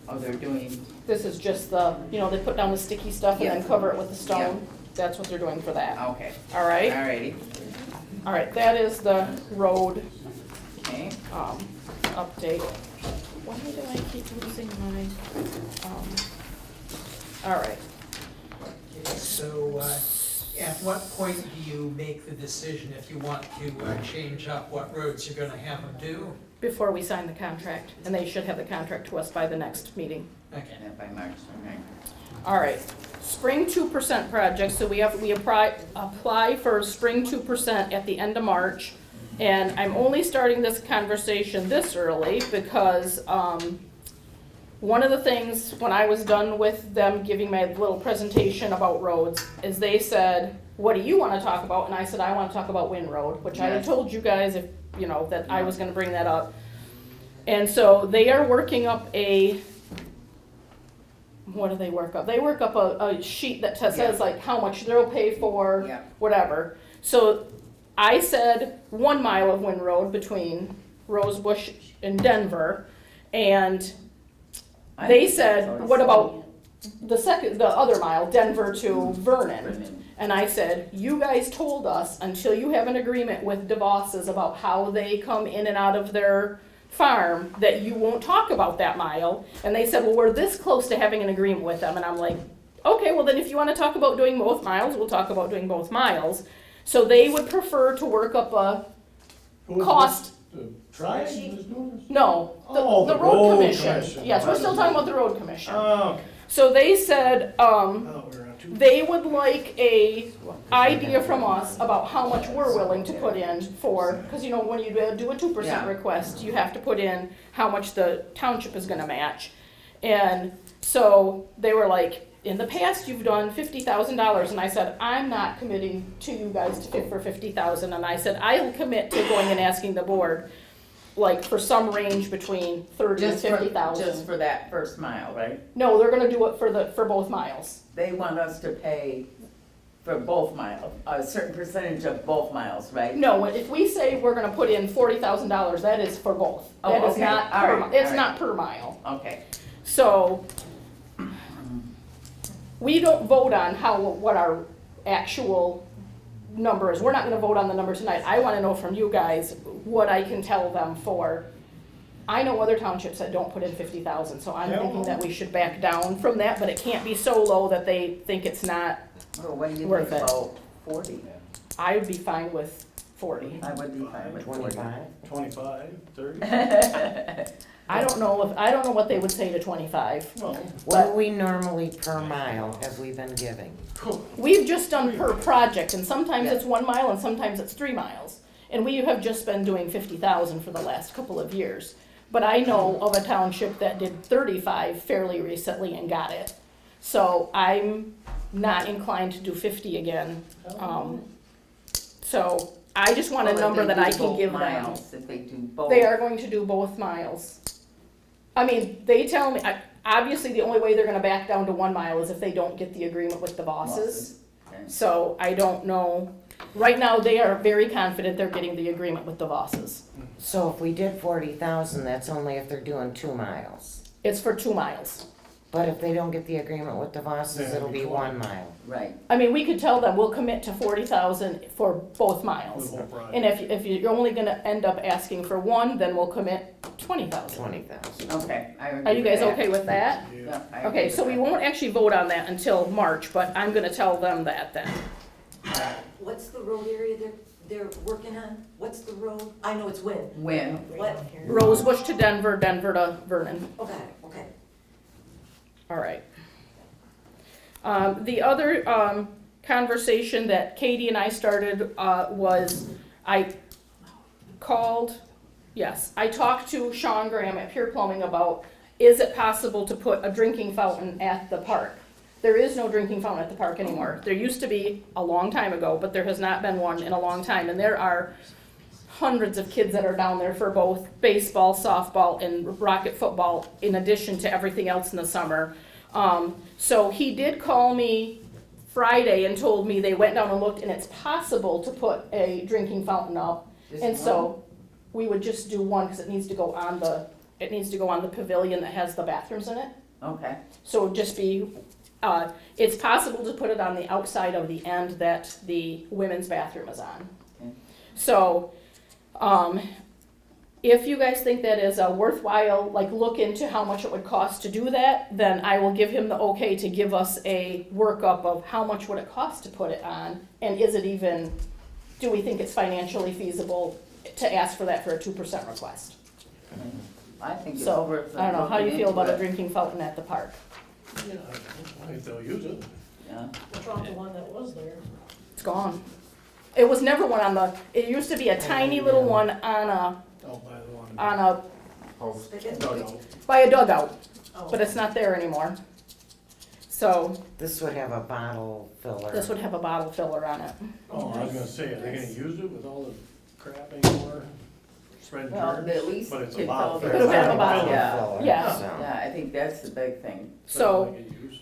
oh, they're doing, This is just the, they put down the sticky stuff and then Yeah. cover it with the stone. Yeah. That's what they're doing for that. okay. All right? Alrighty, All right, that is the road okay. update. Why do I keep losing my, all right. So, at what point do you make the decision if you want to change up what roads you're gonna have them do? Before we sign the contract, and they should have the contract to us by the next meeting. Okay. Yeah, by March, okay. All right, spring 2% project, so we apply for spring 2% at the end of March. And I'm only starting this conversation this early because, one of the things, when I was done with them giving my little presentation about roads, is they said, what do you wanna talk about? And I said, I wanna talk about Wynn Road, which I had Yes. told you guys if, that I was gonna bring that up. And so they are working up what do they work up? They work up a sheet that says Yeah. like how much they'll pay for, Yeah. whatever. So I said 1 mile of Wynn Road between Rosebush and Denver, and I they think that's said, always what about the other mile, Denver to Vernon? Vernon. And I said, you guys told us until you have an agreement with DeVos's about how they come in and out of their farm, that you won't talk about that mile. And they said, well, we're this close to having an agreement with them. And I'm like, okay, well then if you wanna talk about doing both miles, we'll talk about doing both miles. So they would prefer to work up a cost. The tribe is doing this? No, Oh, the the road road commission. commission. Yes, we're still talking about the road commission. Oh, okay. So they said, I thought we were on two. they would like a idea from us about how much we're willing to put in for, because when you do a 2% Yeah. request, you have to put in how much the township is gonna match. And so they were like, in the past, you've done $50,000, and I said, I'm not committing to you guys to fit for $50,000, and I said, I'll commit to going and asking the board, like, for some range between 30 and Just for 50,000. that first mile, right? No, they're gonna do it for both miles. They want us to pay for both miles, a certain percentage of both miles, right? No, if we say we're gonna put in $40,000, that is for both. Oh, That is okay. not, All right, it's all right. not per mile. Okay. So, we don't vote on what our actual number is. We're not gonna vote on the number tonight. I wanna know from you guys what I can tell them for. I know other townships that don't put in 50,000, so I'm thinking that we should back down from that, but it can't be so low that they think it's not Well, what do you worth think it. about 40? I would be fine with 40. I would be fine with 40. 25? 25, 30? I don't know what they would say to 25. What do we normally per mile have we been giving? We've just done per project, and sometimes Yeah. it's 1 mile and sometimes it's 3 miles. And we have just been doing 50,000 for the last couple of years. But I know of a township that did 35 fairly recently and got it. So I'm not inclined to do 50 again. So I just want a Well, if number they that do I can both give them. miles, if they do both. They are going to do both miles. I mean, they tell me, obviously the only way they're gonna back down to 1 mile is if they don't get the agreement with the bosses. Okay. So I don't know. Right now, they are very confident they're getting the agreement with the bosses. So if we did 40,000, that's only if they're doing 2 miles. It's for 2 miles. But if they don't get the agreement with the bosses, Yeah, it'll be 1 mile. Right. I mean, we could tell them, we'll commit to 40,000 for both miles. The whole project. And if you're only gonna end up asking for 1, then we'll commit 20,000. 20,000. Okay. I agree Are you with guys that. okay with that? Yeah, I agree Okay, with so we that. won't actually vote on that until March, but I'm gonna tell them that then. What's the road area they're working on? What's the road? I know it's Wynn. When? What? Rosebush to Denver, Denver to Vernon. Okay, okay. All right. The other conversation that Katie and I started was I talked to Sean Graham at Pure Plumbing about, is it possible to put a drinking fountain at the park? There is no drinking fountain at the park anymore. There used to be a long time ago, but there has not been one in a long time. And there are hundreds of kids that are down there for both baseball, softball, and rocket football, in addition to everything else in the summer. So he did call me Friday and told me they went down and looked, and it's possible to put a drinking fountain up. And so we would just do one, because it needs to go on the pavilion that has the bathrooms in it. Okay. So it would just be, it's possible to put it on the outside of the end that the women's bathroom is on. Okay. So, if you guys think that is a worthwhile, look into how much it would cost to do that, then I will give him the okay to give us a workup of how much would it cost to put it on, and is it even, do we think it's financially feasible to ask for that for a 2% request? I think it's So, worth. I don't know, how do you feel looking about a into it. drinking fountain at the park? Yeah, I think they'll use it. Yeah. What's wrong with the one that was there? It's gone. It was never one on the, it used to be a tiny little one on a, I'll buy the one. by a dugout, Oh. but it's not there anymore. So, This would have a bottle filler. this would have a bottle filler on it. Oh, I was gonna say, are they gonna use it with all the crap anymore? Spread Well, germs? at least But it's a kids bottle all filler. It'll have a bottle. Yeah. Yeah. So- Yeah, I think that's the big thing. So, They could use.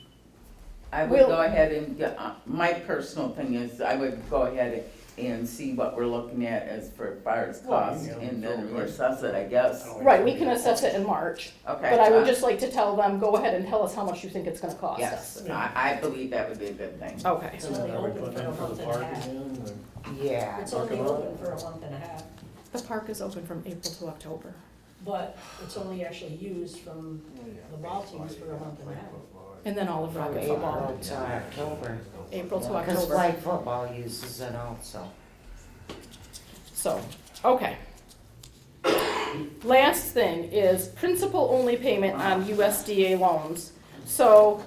I would We'll- go ahead and, my personal thing is, I would go ahead and see what we're looking at as far as cost, yeah, and then so, assess it, I guess. right, we can assess it in March, Okay. but I would just like to tell them, go ahead and tell us how much you think it's gonna cost us. Yes, I believe that would be a good thing. Okay. It's only Are we open putting for a in for month the and a park half. again, Yeah. It's only open for a month and a half, The park is open from April to October. but it's only actually used from the ball teams for a month and a half. And then all of From rocket football, April to October. April to Because October. flag football uses it also. So, okay. Last thing is principal only payment on USDA loans. So,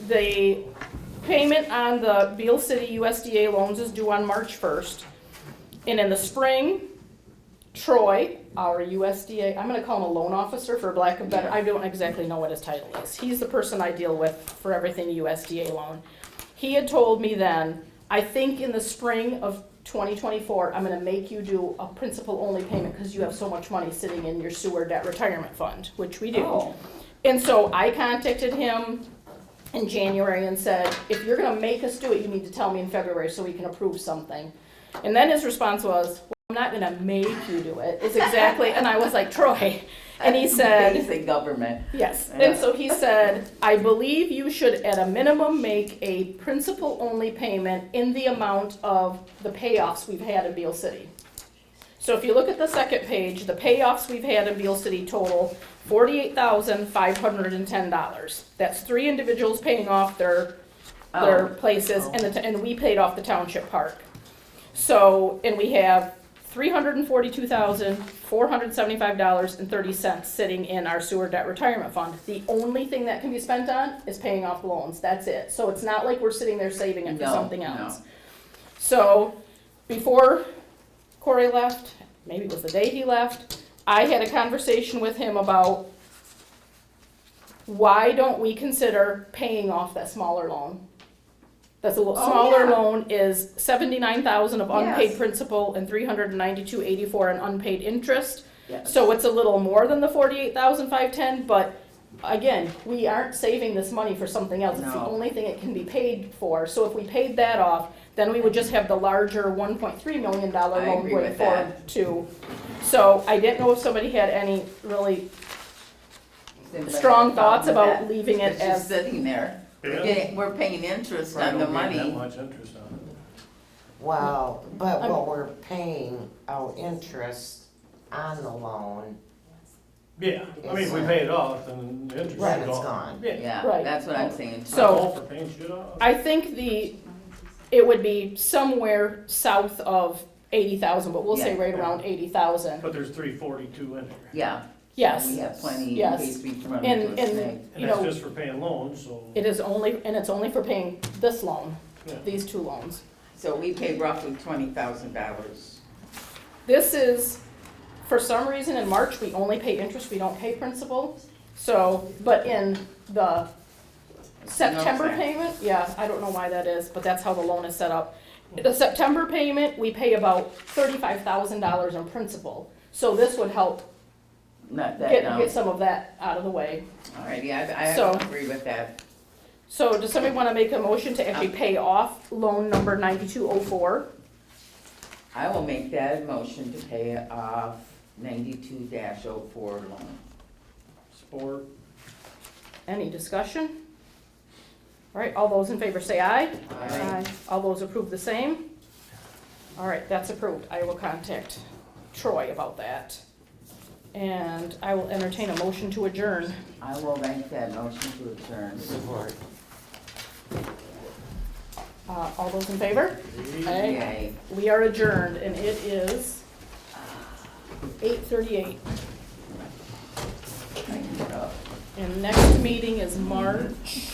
the payment on the Beale City USDA loans is due on March 1st. And in the spring, Troy, our USDA, I'm gonna call him a loan officer for lack of better, I don't exactly know what his title is. He's the person I deal with for everything USDA loan. He had told me then, I think in the spring of 2024, I'm gonna make you do a principal-only payment because you have so much money sitting in your sewer debt retirement fund, which we do. Oh. And so I contacted him in January and said, if you're gonna make us do it, you need to tell me in February so we can approve something. And then his response was, well, I'm not gonna make you do it, is exactly, and I was like, Troy, and he said, Basic government. yes, and so he said, I believe you should at a minimum make a principal-only payment in the amount of the payoffs we've had in Beal City. So if you look at the second page, the payoffs we've had in Beal City total $48,510. That's 3 individuals paying off their places, and we paid off the township park. So, and we have $342,475.30 sitting in our sewer debt retirement fund. The only thing that can be spent on is paying off loans, that's it. So it's not like we're sitting there saving it for something else. So, before Kory left, maybe it was the day he left, I had a conversation with him about why don't we consider paying off that smaller loan? That's a little smaller loan is $79,000 of unpaid Yes. principal and $392.84 in unpaid interest. Yes. So it's a little more than the $48,510, but again, we aren't saving this money for something else. It's the No. only thing it can be paid for. So if we paid that off, then we would just have the larger $1.3 million I loan agree going with forward that. too. So I didn't know if somebody had any really strong thoughts about leaving it It's just as, sitting there. We're paying interest on the money. Well, but what we're paying out interest on the loan, Yeah, I mean, if we pay it off, then the interest is right, gone. it's gone. Yeah, Right. that's what I'm saying. So- All for paying shit off. I think it would be somewhere south of 80,000, but we'll say Yeah. right around 80,000. But there's 342 in there. Yeah. Yes. We have plenty in Yes. case we run And- into a and- snag. And You that's know- just for paying loans, so. It is only, and it's only for paying this loan, Yeah. these 2 loans. So we pay roughly $20,000. This is, for some reason in March, we only pay interest, we don't pay principal. So, but in the September Okay. payment, yeah, I don't know why that is, but that's how the loan is set up. The September payment, we pay about $35,000 in principal. So this would help Not that, get no. some of that out of the way. Alrighty, I So- agree with that. So does somebody want to make a motion to actually pay off loan number 9204? I will make that motion to pay off 92-04 loan. Sport. Any discussion? All right, all those in favor say aye. Aye. All those approve the same? All right, that's approved. I will contact Troy about that. And I will entertain a motion to adjourn. I will make that motion to adjourn. Support. All those in favor? Aye. Yay. We are adjourned, and it is 8:38. Thank you. And next meeting is March